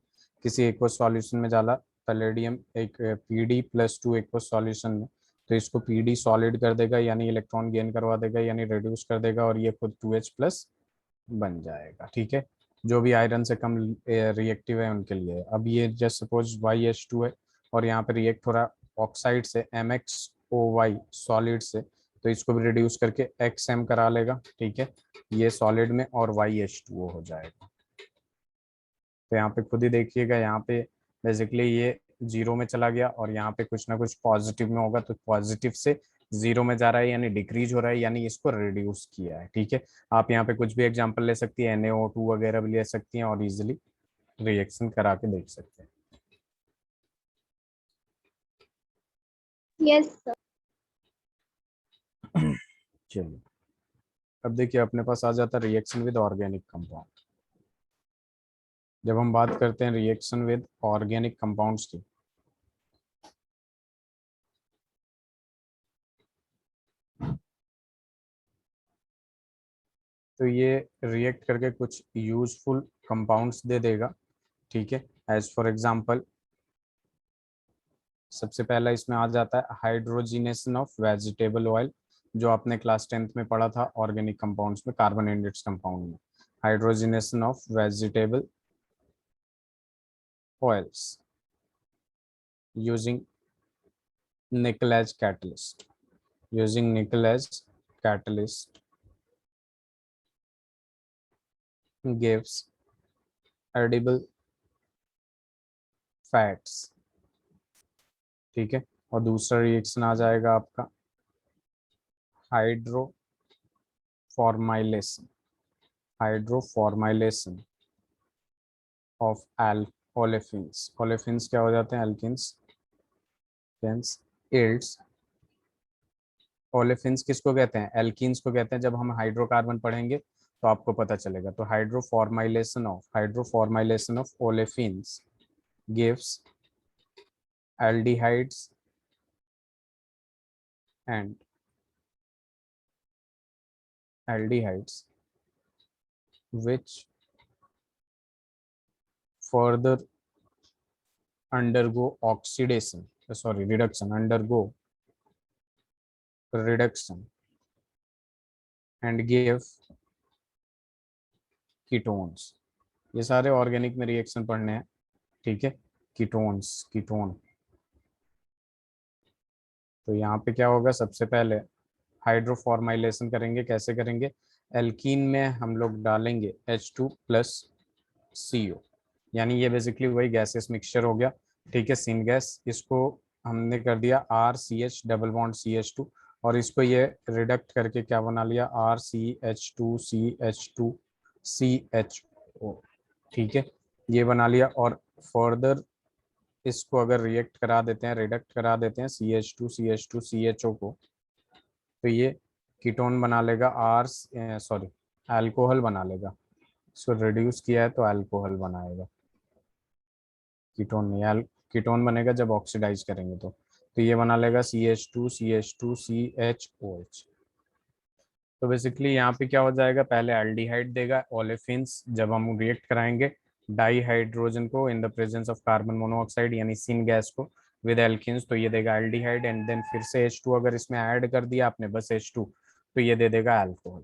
किसी एक्वस सॉल्यूशन में डाला, पैलेडियम एक Pd+2 एक्वस सॉल्यूशन में, तो इसको Pd सॉलिड कर देगा, यानी इलेक्ट्रॉन गेन करवा देगा, यानी रिड्यूस कर देगा, और ये खुद 2H+ बन जाएगा, ठीक है। जो भी आयरन से कम रिएक्टिव है उनके लिए। अब ये जस्ट सपोज YH2 है, और यहाँ पे रिएक्ट हो रहा है ऑक्साइड से MxOY सॉलिड से, तो इसको भी रिड्यूस करके XM करा लेगा, ठीक है, ये सॉलिड में, और YH2O हो जाएगा। तो यहाँ पे खुद ही देखिएगा, यहाँ पे बेसिकली ये 0 में चला गया और यहाँ पे कुछ ना कुछ पॉजिटिव में होगा, तो पॉजिटिव से 0 में जा रहा है यानी डिक्रीज हो रहा है, यानी इसको रिड्यूस किया है, ठीक है। आप यहाँ पे कुछ भी एग्जांपल ले सकती है, NaO2 वगैरह भी ले सकती हैं और इजिली रिएक्शन करा के देख सकते हैं। Yes sir. चलिए अब देखिए अपने पास आ जाता है रिएक्शन विद ऑर्गेनिक कंपाउंड। जब हम बात करते हैं रिएक्शन विद ऑर्गेनिक कंपाउंड्स की, तो ये रिएक्ट करके कुछ यूजफुल कंपाउंड्स दे देगा, ठीक है। एज फॉर एग्जांपल सबसे पहला इसमें आ जाता है हाइड्रोजिनेशन ऑफ वेजिटेबल ऑयल, जो आपने क्लास 10th में पढ़ा था ऑर्गेनिक कंपाउंड्स में, कार्बन इंडेक्स कंपाउंड में, hydrogenation of vegetable oils using nickel as catalyst, using nickel as catalyst gives edible fats, ठीक है। और दूसरा रिएक्शन आ जाएगा आपका hydroformylation, hydroformylation of olefins, olefins क्या हो जाते हैं, एल्किन्स, हेंस इल्ड्स। ओलेफिन्स किसको कहते हैं, एल्कीन्स को कहते हैं। जब हम हाइड्रोकार्बन पढ़ेंगे तो आपको पता चलेगा। तो hydroformylation of olefins gives aldehydes and aldehydes which further undergo oxidation, undergo reduction and give ketones। ये सारे ऑर्गेनिक में रिएक्शन पढ़ने हैं, ठीक है। कीटोन, तो यहाँ पे क्या होगा, सबसे पहले हाइड्रोफॉर्माइलेशन करेंगे। कैसे करेंगे, एल्कीन में हम लोग डालेंगे H2 प्लस CO, यानी ये बेसिकली वही गैसेस मिक्सचर हो गया, ठीक है, सिन गैस। इसको हमने कर दिया RCH डबल बॉन्ड CH2, और इसको ये रिडक्ट करके क्या बना लिया, RCH2 CH2 CHO, ठीक है, ये बना लिया। और फर्दर इसको अगर रिएक्ट करा देते हैं, रिडक्ट करा देते हैं CH2 CH2 CHO को, तो ये कीटोन बना लेगा, अल्कोहल बना लेगा। इसको रिड्यूस किया है तो अल्कोहल बनाएगा, कीटोन नहीं, कीटोन बनेगा जब ऑक्सीडाइज करेंगे तो ये बना लेगा CH2 CH2 CHOH। तो बेसिकली यहाँ पे क्या हो जाएगा, पहले एल्डिहाइड देगा ओलेफिन्स, जब हम रिएक्ट कराएंगे डाईहाइड्रोजन को इन the presence of carbon monoxide यानी सिन गैस को विद एल्किन्स, तो ये देगा एल्डिहाइड, एंड देन फिर से H2 अगर इसमें ऐड कर दिया आपने बस H2, तो ये दे देगा अल्कोहल।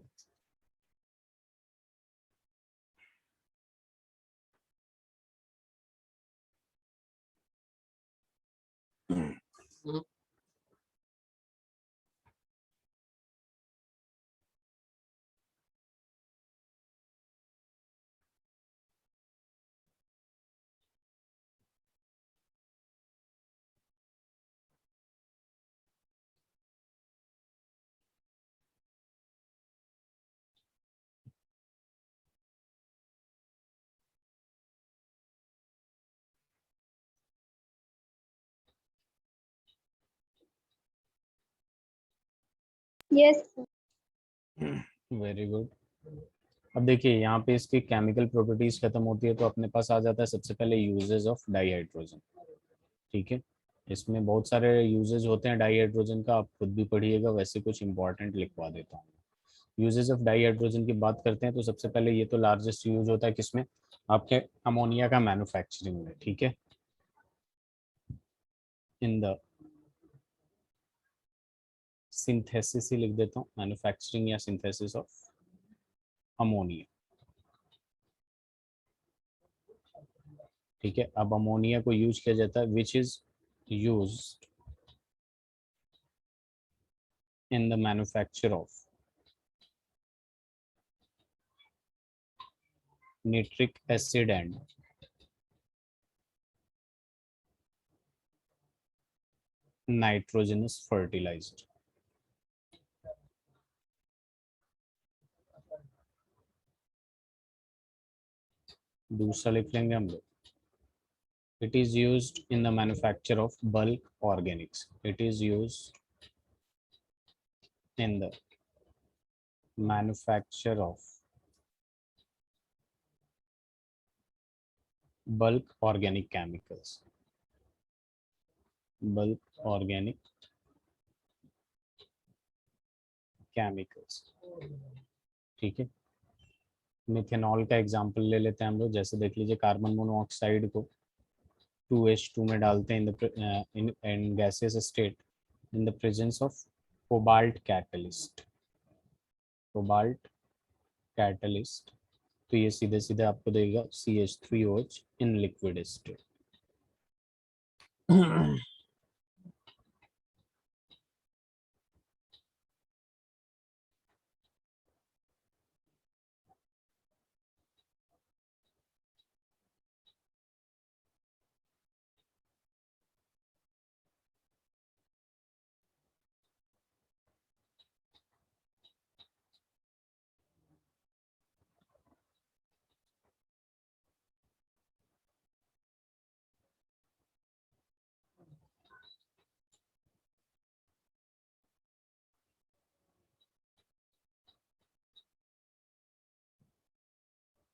यस। Very good. अब देखिए यहाँ पे इसकी केमिकल प्रॉपर्टीज खत्म होती है, तो अपने पास आ जाता है सबसे पहले यूजेस ऑफ डाईहाइड्रोजन, ठीक है। इसमें बहुत सारे यूजेस होते हैं डाईहाइड्रोजन का, आप खुद भी पढ़िएगा, वैसे कुछ इंपॉर्टेंट लिखवा देता हूँ। यूजेस ऑफ डाईहाइड्रोजन की बात करते हैं तो सबसे पहले ये तो लार्जेस्ट यूज होता है किसमें, आपके अमोनिया का मैन्युफैक्चरिंग में, ठीक है, इन द सिंथेसिस ही लिख देता हूँ, मैन्युफैक्चरिंग या सिंथेसिस ऑफ अमोनिया, ठीक है। अब अमोनिया को यूज किया जाता है which is used in the manufacture of nitric acid and nitrogenous fertilizer. दूसरा लिख लेंगे हम लोग, it is used in the manufacture of bulk organics. It is used in the manufacture of bulk organic chemicals. Bulk organic chemicals. ठीक है, methanol का example ले लेते हैं हम लोग। जैसे देख लीजिए, कार्बन मोनोऑक्साइड को 2H2 में डालते हैं in gaseous state in the presence of cobalt catalyst. Cobalt catalyst, तो ये सीधे सीधे आपको देगा CH3OH in liquid state.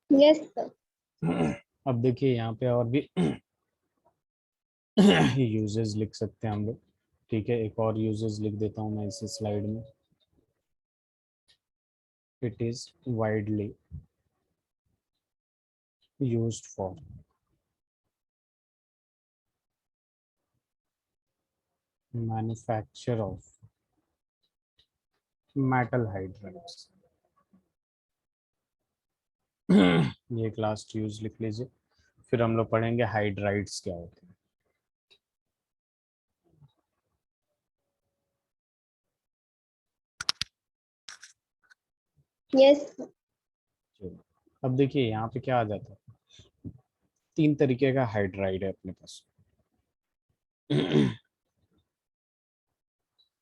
Yes sir. अब देखिए यहाँ पे और भी यूजेस लिख सकते हैं हम लोग। ठीक है, एक और यूजेस लिख देता हूँ मैं इसी स्लाइड में। It is widely used for manufacture of metal hydrides. ये एक लास्ट यूज लिख लीजिए, फिर हम लोग पढ़ेंगे हाइड्राइड्स क्या होते हैं। यस चलो, अब देखिए यहाँ पे क्या आ जाता है, 3 तरीके का हाइड्राइड है अपने पास।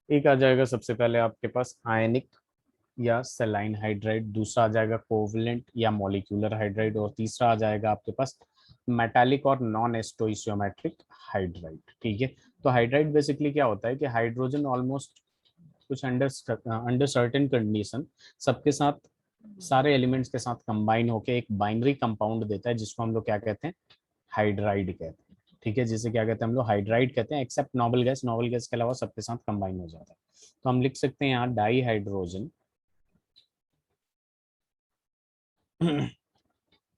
एक आ जाएगा सबसे पहले आपके पास आयनिक या सेलाइन हाइड्राइड, दूसरा आ जाएगा कोवलेंट या मॉलिक्यूलर हाइड्राइड, और तीसरा आ जाएगा आपके पास मेटालिक और नॉन स्टोइशियोमेट्रिक हाइड्राइड। ठीक है, तो हाइड्राइड बेसिकली क्या होता है कि हाइड्रोजन ऑलमोस्ट कुछ अंडर सर्टेन कंडीशन सबके साथ, सारे एलिमेंट्स के साथ कंबाइन होके एक बाइनरी कंपाउंड देता है, जिसको हम लोग क्या कहते हैं, हाइड्राइड कहते हैं। ठीक है, जिसे क्या कहते हैं हम लोग, हाइड्राइड कहते हैं, except noble gas. Noble gas के अलावा सबके साथ कंबाइन हो जाता है। तो हम लिख सकते हैं यहाँ di hydrogen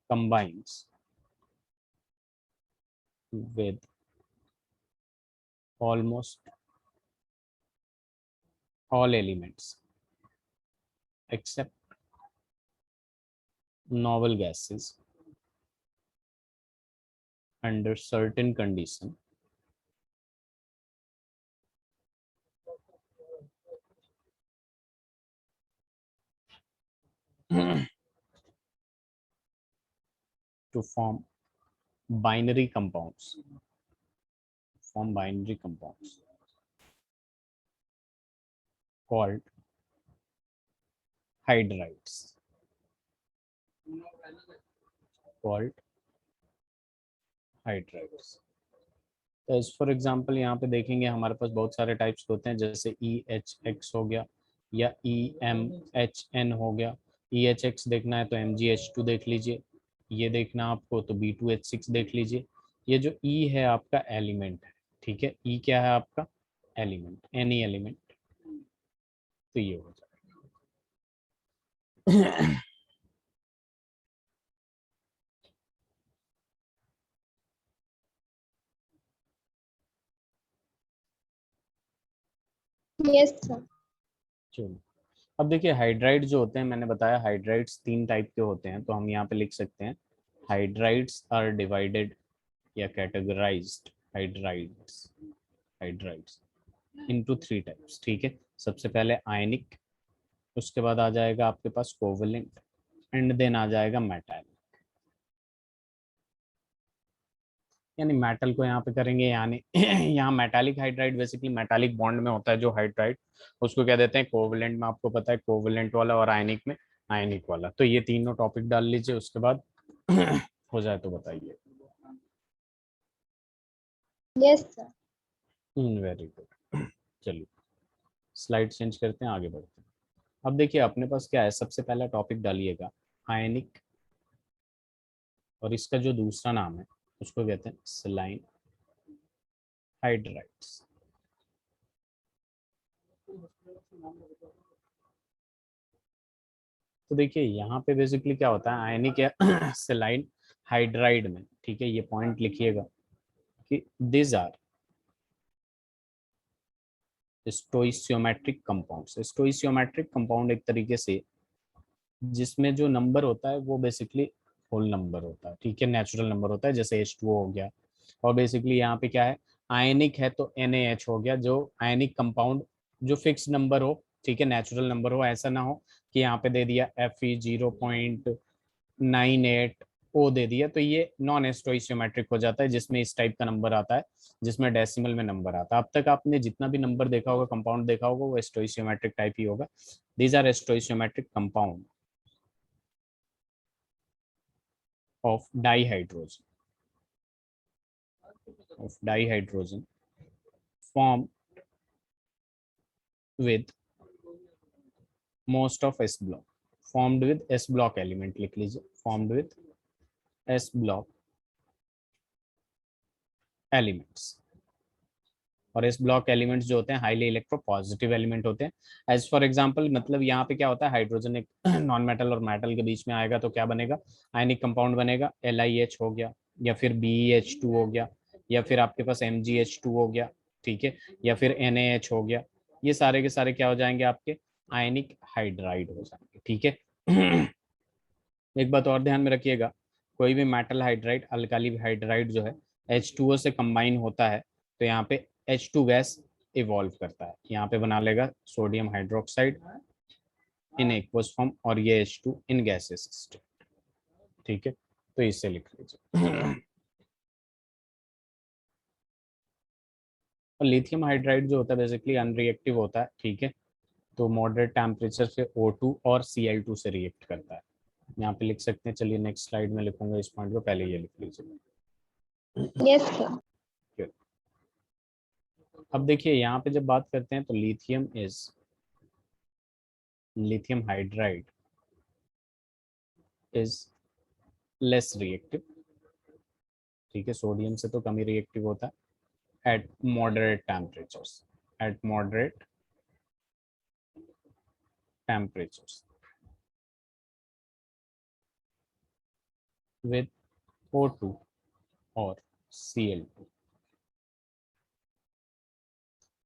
combines with almost all elements except novel gases under certain condition to form binary compounds. Form binary compounds called hydrides. Called hydrides. तो एज फॉर एग्जाम्पल यहाँ पे देखेंगे हमारे पास बहुत सारे टाइप्स होते हैं, जैसे EHX हो गया या EMHN हो गया। EHX देखना है तो MgH2 देख लीजिए, ये देखना आपको तो B2H6 देख लीजिए। ये जो E है आपका एलिमेंट है, ठीक है, E क्या है आपका एलिमेंट, एनी एलिमेंट, तो ये हो जाएगा। Yes sir. चलो, अब देखिए हाइड्राइड जो होते हैं, मैंने बताया हाइड्राइड्स 3 टाइप के होते हैं, तो हम यहाँ पे लिख सकते हैं हाइड्राइड्स आर डिवाइडेड या categorised hydrides hydrides into 3 types, ठीक है। सबसे पहले आयनिक, उसके बाद आ जाएगा आपके पास कोवलेंट, एंड देन आ जाएगा मेटैलिक। यानी मेटल को यहाँ पे करेंगे, यानी यहाँ metallic hydride basically metallic bond में होता है जो हाइड्राइड, उसको क्या देते हैं कोवलेंट में, आपको पता है कोवलेंट वाला, और आयनिक में आयनिक वाला। तो ये तीनों टॉपिक डाल लीजिए, उसके बाद हो जाए तो बताइए। Yes sir. Very good. चलिए स्लाइड चेंज करते हैं, आगे बढ़ते हैं। अब देखिए अपने पास क्या है, सबसे पहला टॉपिक डालिएगा आयनिक, और इसका जो दूसरा नाम है उसको कहते हैं सेलाइन हाइड्राइड्स। तो देखिए यहाँ पे बेसिकली क्या होता है, आयनिक या सेलाइन हाइड्राइड में, ठीक है, ये पॉइंट लिखिएगा कि दिस आर स्टोइसियोमेट्रिक कंपाउंड्स। स्टोइसियोमेट्रिक कंपाउंड एक तरीके से जिसमें जो नंबर होता है वो बेसिकली होल नंबर होता है, ठीक है, नेचुरल नंबर होता है, जैसे H2O हो गया। और बेसिकली यहाँ पे क्या है, आयनिक है तो NaH हो गया, जो आयनिक कंपाउंड जो फिक्स नंबर हो, ठीक है, नेचुरल नंबर हो, ऐसा ना हो कि यहाँ पे दे दिया Fe 0.98 O दे दिया, तो ये नॉन स्टोइसियोमेट्रिक हो जाता है, जिसमें इस टाइप का नंबर आता है, जिसमें डेसिमल में नंबर आता है। अब तक आपने जितना भी नंबर देखा होगा, कंपाउंड देखा होगा, वो स्टोइसियोमेट्रिक टाइप ही होगा। These are stoichiometric compound of dihydrogen formed with most of S block, formed with S block element, लिख लीजिए formed with S block elements। और एस ब्लॉक एलिमेंट्स जो होते हैं हाईली इलेक्ट्रोपॉजिटिव एलिमेंट होते हैं। एज फॉर एग्जांपल, मतलब यहाँ पे क्या होता है, हाइड्रोजन एक नॉन मेटल और मेटल के बीच में आएगा तो क्या बनेगा, आयनिक कंपाउंड बनेगा, LiH हो गया, या फिर BeH2 हो गया, या फिर आपके पास MgH2 हो गया, ठीक है, या फिर NaH हो गया। ये सारे के सारे क्या हो जाएंगे, आपके आयनिक हाइड्राइड हो जाएंगे, ठीक है। एक बात और ध्यान में रखिएगा, कोई भी मेटल हाइड्राइड अल्काली हाइड्राइड जो है H2O से कंबाइन होता है तो यहाँ पे H2 गैस इवॉल्व करता है, यहाँ पे बना लेगा sodium hydroxide in aqueous form, और ये H2 इन गैसेस स्टेट, ठीक है। तो इससे लिख लीजिए। और लिथियम हाइड्राइड जो होता है बेसिकली अनरिएक्टिव होता है, ठीक है, तो मॉडरेट टेम्परेचर से O2 और Cl2 से रिएक्ट करता है। यहाँ पे लिख सकते हैं, चलिए नेक्स्ट स्लाइड में लिखूंगा इस पॉइंट को, पहले ये लिख लीजिए। Yes sir. अब देखिए यहाँ पे जब बात करते हैं तो lithium hydride is less reactive, ठीक है, सोडियम से तो कम ही रिएक्टिव होता है eight moderate temperatures, eight moderate temperatures with O2 और Cl2।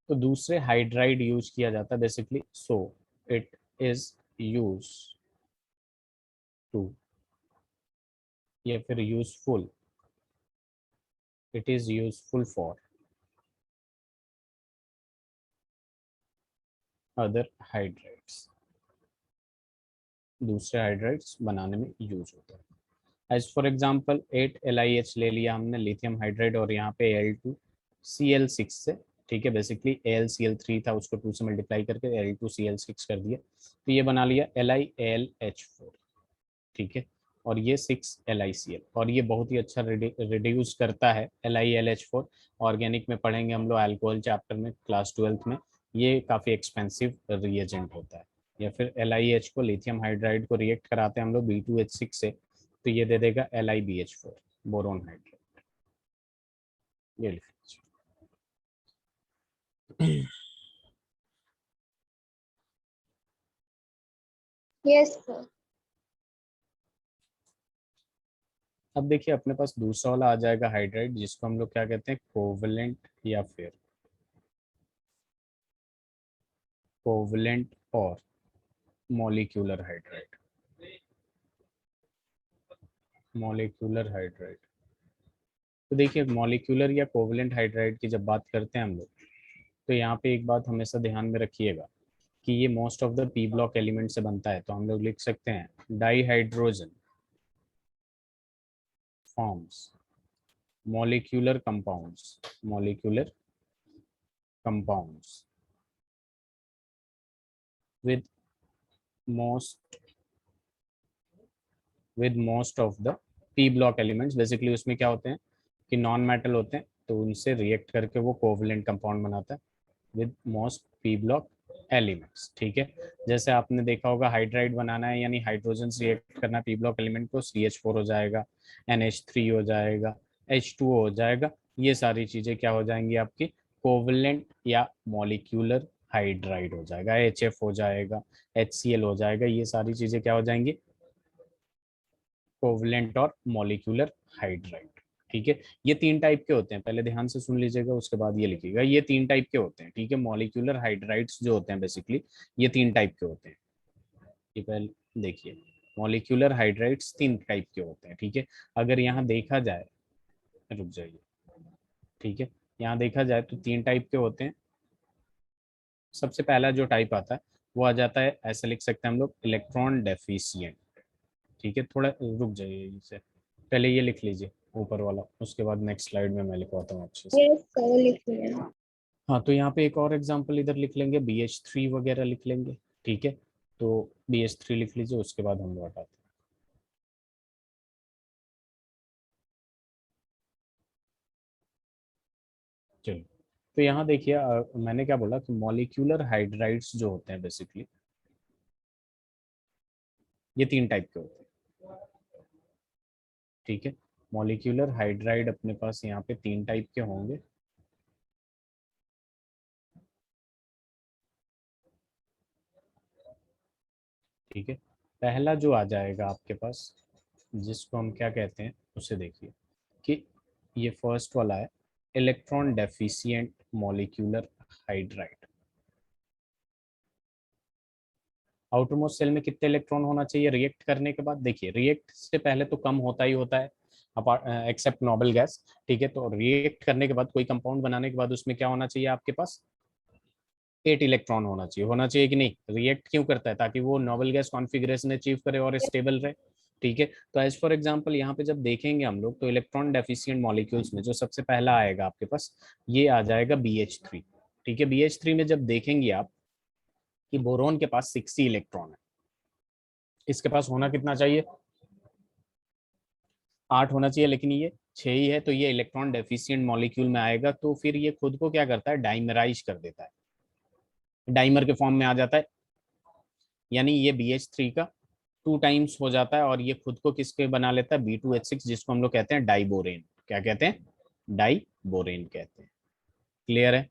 तो दूसरे हाइड्राइड यूज किया जाता है basically, so it is use to, या फिर useful, it is useful for other hydrides, दूसरे हाइड्राइड्स बनाने में यूज होता है। एज फॉर एग्जाम्पल 8LiH ले लिया हमने लिथियम हाइड्राइड, और यहाँ पे Al2Cl6 से, ठीक है, बेसिकली AlCl3 था, उसको 2 से मल्टीप्लाई करके Al2Cl6 कर दिया, तो ये बना लिया LiAlH4, ठीक है, और ये 6LiCl, और ये बहुत ही अच्छा रिड्यूस करता है LiLH4। ऑर्गेनिक में पढ़ेंगे हम लोग अल्कोहल चैप्टर में क्लास 12th में, ये काफ़ी एक्सपेंसिव रिएजेंट होता है। या फिर LiH को लिथियम हाइड्राइड को रिएक्ट कराते हैं हम लोग B2H6 से, तो ये दे देगा LiBH4 बोरोन हाइड्राइड, ये लिख लीजिए। Yes sir. अब देखिए अपने पास दूसरा वाला आ जाएगा हाइड्राइड, जिसको हम लोग क्या कहते हैं, कोवलेंट, या फिर कोवलेंट और मॉलिक्यूलर हाइड्राइड, मॉलिक्यूलर हाइड्राइड। तो देखिए मॉलिक्यूलर या कोवलेंट हाइड्राइड की जब बात करते हैं हम लोग, तो यहाँ पे एक बात हमेशा ध्यान में रखिएगा कि ये most of the P block element से बनता है। तो हम लोग लिख सकते हैं dihydrogen forms molecular compounds with most of the p block elements। Basically उसमें क्या होते हैं कि नॉन मेटल होते हैं, तो उनसे रिएक्ट करके वो कोवलेंट कंपाउंड बनाता है with most P block elements. ठीक है, जैसे आपने देखा होगा हाइड्राइड बनाना है यानी हाइड्रोजन से रिएक्ट करना है पी ब्लॉक एलिमेंट को, CH4 हो जाएगा, NH3 हो जाएगा, H2O हो जाएगा। ये सारी चीजें क्या हो जाएंगी आपकी कोवलेंट या मॉलिक्यूलर हाइड्राइड हो जाएगा, HF हो जाएगा, HCl हो जाएगा। ये सारी चीजें क्या हो जाएंगी कोवलेंट और मॉलिक्यूलर हाइड्राइड। ठीक है, ये 3 टाइप के होते हैं, पहले ध्यान से सुन लीजिएगा उसके बाद ये लिखिएगा। ये 3 टाइप के होते हैं। ठीक है, मॉलिक्यूलर हाइड्राइड्स जो होते हैं बेसिकली ये 3 टाइप के होते हैं। ये पहले देखिए मॉलिक्यूलर हाइड्राइड्स 3 टाइप के होते हैं। ठीक है, अगर यहाँ देखा जाए, रुक जाइए, ठीक है, यहाँ देखा जाए तो 3 टाइप के होते हैं। सबसे पहला जो टाइप आता है वो आ जाता है, ऐसे लिख सकते हैं हम लोग, इलेक्ट्रॉन डेफिशिएंट। ठीक है, थोड़ा रुक जाइए, इसे पहले ये लिख लीजिए ऊपर वाला, उसके बाद नेक्स्ट स्लाइड में मैं लिखवाता हूँ अच्छे से। यस सर, लिख लिया। हाँ, तो यहाँ पे एक और एग्जांपल इधर लिख लेंगे, BH3 वगैरह लिख लेंगे। ठीक है, तो BH3 लिख लीजिए, उसके बाद हम लोग हटाते हैं। चलिए, तो यहाँ देखिए मैंने क्या बोला कि मॉलिक्यूलर हाइड्राइड्स जो होते हैं बेसिकली ये 3 टाइप के होते हैं। ठीक है, मॉलिक्यूलर हाइड्राइड अपने पास यहाँ पे 3 टाइप के होंगे। ठीक है, पहला जो आ जाएगा आपके पास जिसको हम क्या कहते हैं उसे देखिए कि ये फर्स्ट वाला है electron deficient molecular hydride. Outermost shell में कितने इलेक्ट्रॉन होना चाहिए रिएक्ट करने के बाद? देखिए रिएक्ट से पहले तो कम होता ही होता है एक्सेप्ट नोबल गैस। ठीक है, तो रिएक्ट करने के बाद कोई कंपाउंड बनाने के बाद उसमें क्या होना चाहिए आपके पास 8 इलेक्ट्रॉन होना चाहिए कि नहीं? रिएक्ट क्यों करता है? ताकि वो नोबल गैस कॉन्फ़िगरेशन अचीव करे और स्टेबल रहे। ठीक है, तो एज फॉर एग्जांपल यहाँ पे जब देखेंगे हम लोग तो इलेक्ट्रॉन डेफिशिएंट मॉलिक्यूल्स में जो सबसे पहला आएगा आपके पास ये आ जाएगा BH3। ठीक है, BH3 में जब देखेंगे आप कि बोरोन के पास 60 इलेक्ट्रॉन है, इसके पास होना कितना चाहिए? 8 होना चाहिए, लेकिन ये 6 ही है, तो ये इलेक्ट्रॉन डेफिशिएंट मॉलिक्यूल में आएगा। तो फिर ये खुद को क्या करता है डाइमराइज कर देता है, डाइमर के फॉर्म में आ जाता है, यानी ये BH3 का 2 टाइम्स हो जाता है और ये खुद को किसके बना लेता है B2H6, जिसको हम लोग कहते हैं डाइबोरेन। क्या कहते हैं? डाइबोरेन कहते हैं। क्लियर है?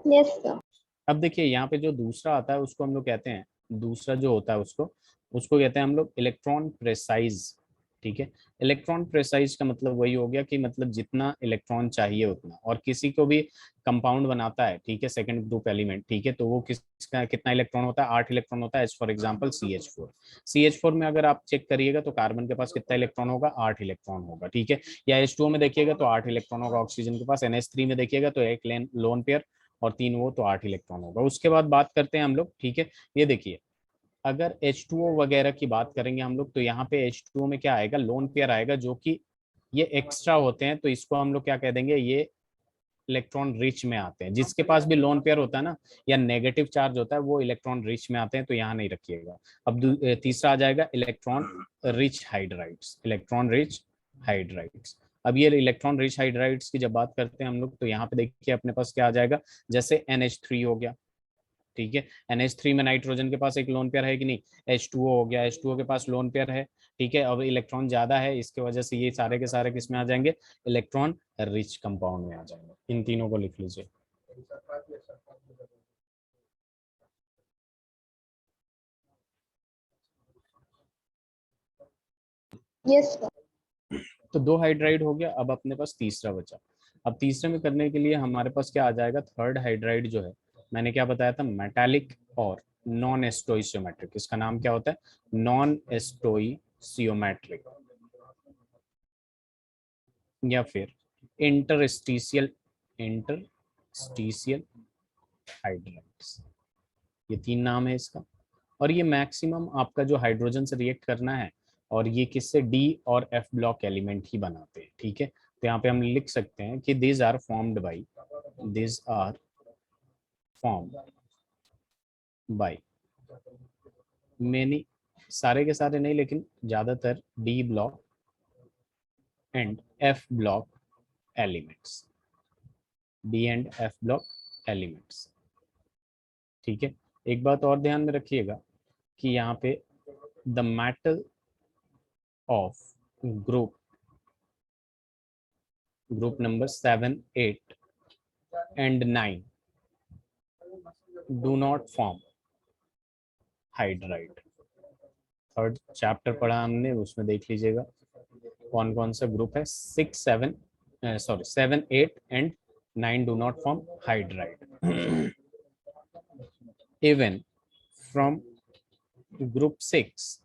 Yes sir. अब देखिए यहाँ पे जो दूसरा आता है उसको हम लोग कहते हैं, दूसरा जो होता है उसको उसको कहते हैं हम लोग इलेक्ट्रॉन प्रेसाइज। ठीक है, इलेक्ट्रॉन प्रेसाइज का मतलब वही हो गया कि मतलब जितना इलेक्ट्रॉन चाहिए उतना, और किसी को भी कंपाउंड बनाता है, ठीक है, सेकंड ग्रुप एलिमेंट, ठीक है, तो वो किसका कितना इलेक्ट्रॉन होता है? 8 इलेक्ट्रॉन होता है। एज फॉर एग्जांपल CH4 में अगर आप चेक करिएगा तो कार्बन के पास कितना इलेक्ट्रॉन होगा? 8 इलेक्ट्रॉन होगा। ठीक है, या H2O में देखिएगा तो 8 इलेक्ट्रॉन होगा ऑक्सीजन के पास, NH3 में देखिएगा तो एक लोन पेयर और 3 वो, तो 8 इलेक्ट्रॉन होगा। उसके बाद बात करते हैं हम लोग, ठीक है, ये देखिए अगर H2O वगैरह की बात करेंगे हम लोग तो यहाँ पे H2O में क्या आएगा? लोन पेयर आएगा, जो कि ये एक्स्ट्रा होते हैं, तो इसको हम लोग क्या कह देंगे? ये इलेक्ट्रॉन रिच में आते हैं। जिसके पास भी लोन पेयर होता है ना या नेगेटिव चार्ज होता है वो इलेक्ट्रॉन रिच में आते हैं, तो यहाँ नहीं रखिएगा। अब तीसरा आ जाएगा electron rich hydrides, electron rich hydrides. अब ये इलेक्ट्रॉन रिच हाइड्राइड्स की जब बात करते हैं हम लोग तो यहाँ पे देखिए अपने पास क्या आ जाएगा, जैसे NH3 हो गया। ठीक है, NH3 में नाइट्रोजन के पास एक लोन पेयर है कि नहीं? H2O हो गया, H2O के पास लोन पेयर है। ठीक है, अब इलेक्ट्रॉन ज्यादा है, इसके वजह से ये सारे के सारे किस में आ जाएंगे? इलेक्ट्रॉन रिच कंपाउंड में आ जाएंगे। इन तीनों को लिख लीजिए। Yes sir. तो 2 हाइड्राइड हो गया, अब अपने पास तीसरा बचा। अब तीसरे में करने के लिए हमारे पास क्या आ जाएगा? थर्ड हाइड्राइड जो है, मैंने क्या बताया था? मेटालिक और नॉन एस्टोइसियोमेट्रिक। इसका नाम क्या होता है? नॉन एस्टोइसियोमेट्रिक। या फिर इंटरस्टिशियल हाइड्राइड्स। ये 3 नाम है इसका। और ये मैक्सिमम आपका जो हाइड्रोजन से रिएक्ट करना है, और ये किससे, डी और एफ ब्लॉक एलिमेंट ही बनाते हैं, ठीक है। तो यहाँ पे हम लिख सकते हैं कि this are formed by many, सारे के सारे नहीं लेकिन ज्यादातर, D block and F block elements, D and F block elements, ठीक है। एक बात और ध्यान में रखिएगा कि यहाँ पे the metal of group number 7, 8 and 9 do not form hydride. Third chapter पढ़ा हमने, उसमें देख लीजिएगा कौन कौन सा ग्रुप है। 7, 8 and 9 do not form hydride। Even from group 6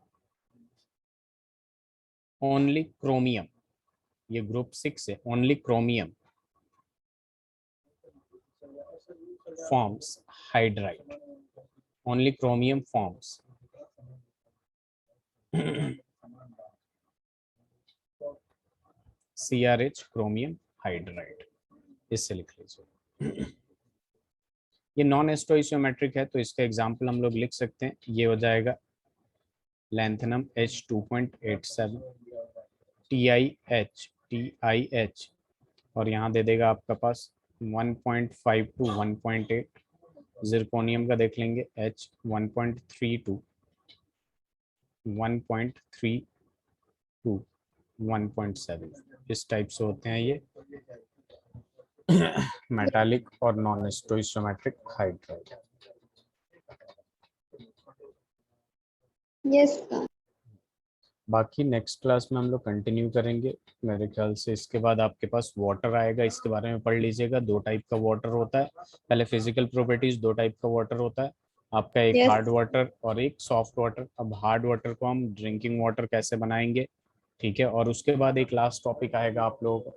only chromium, ये ग्रुप 6 है, only chromium forms hydride, only chromium forms CrH chromium hydride, इससे लिख लीजिए। ये नॉन स्टोइशियोमेट्रिक है, तो इसका एग्जांपल हम लोग लिख सकते हैं, ये हो जाएगा लैंथेनम H2.87, TiH, और यहाँ दे देगा आपका पास 1.5 to 1.8। जिरकोनियम का देख लेंगे H 1.3 to 1.3 to 1.7, इस टाइप से होते हैं ये मेटालिक और नॉन स्टोइशियोमेट्रिक हाइड्राइड। यस। बाकी नेक्स्ट क्लास में हम लोग कंटिन्यू करेंगे मेरे ख्याल से। इसके बाद आपके पास वाटर आएगा, इसके बारे में पढ़ लीजिएगा। 2 टाइप का वाटर होता है, पहले फिजिकल प्रॉपर्टीज, 2 टाइप का वाटर होता है आपका, एक Yes. हार्ड वाटर और एक सॉफ्ट वाटर। अब हार्ड वाटर को हम ड्रिंकिंग वाटर कैसे बनाएंगे, ठीक है। और उसके बाद एक लास्ट टॉपिक आएगा आप लोगों को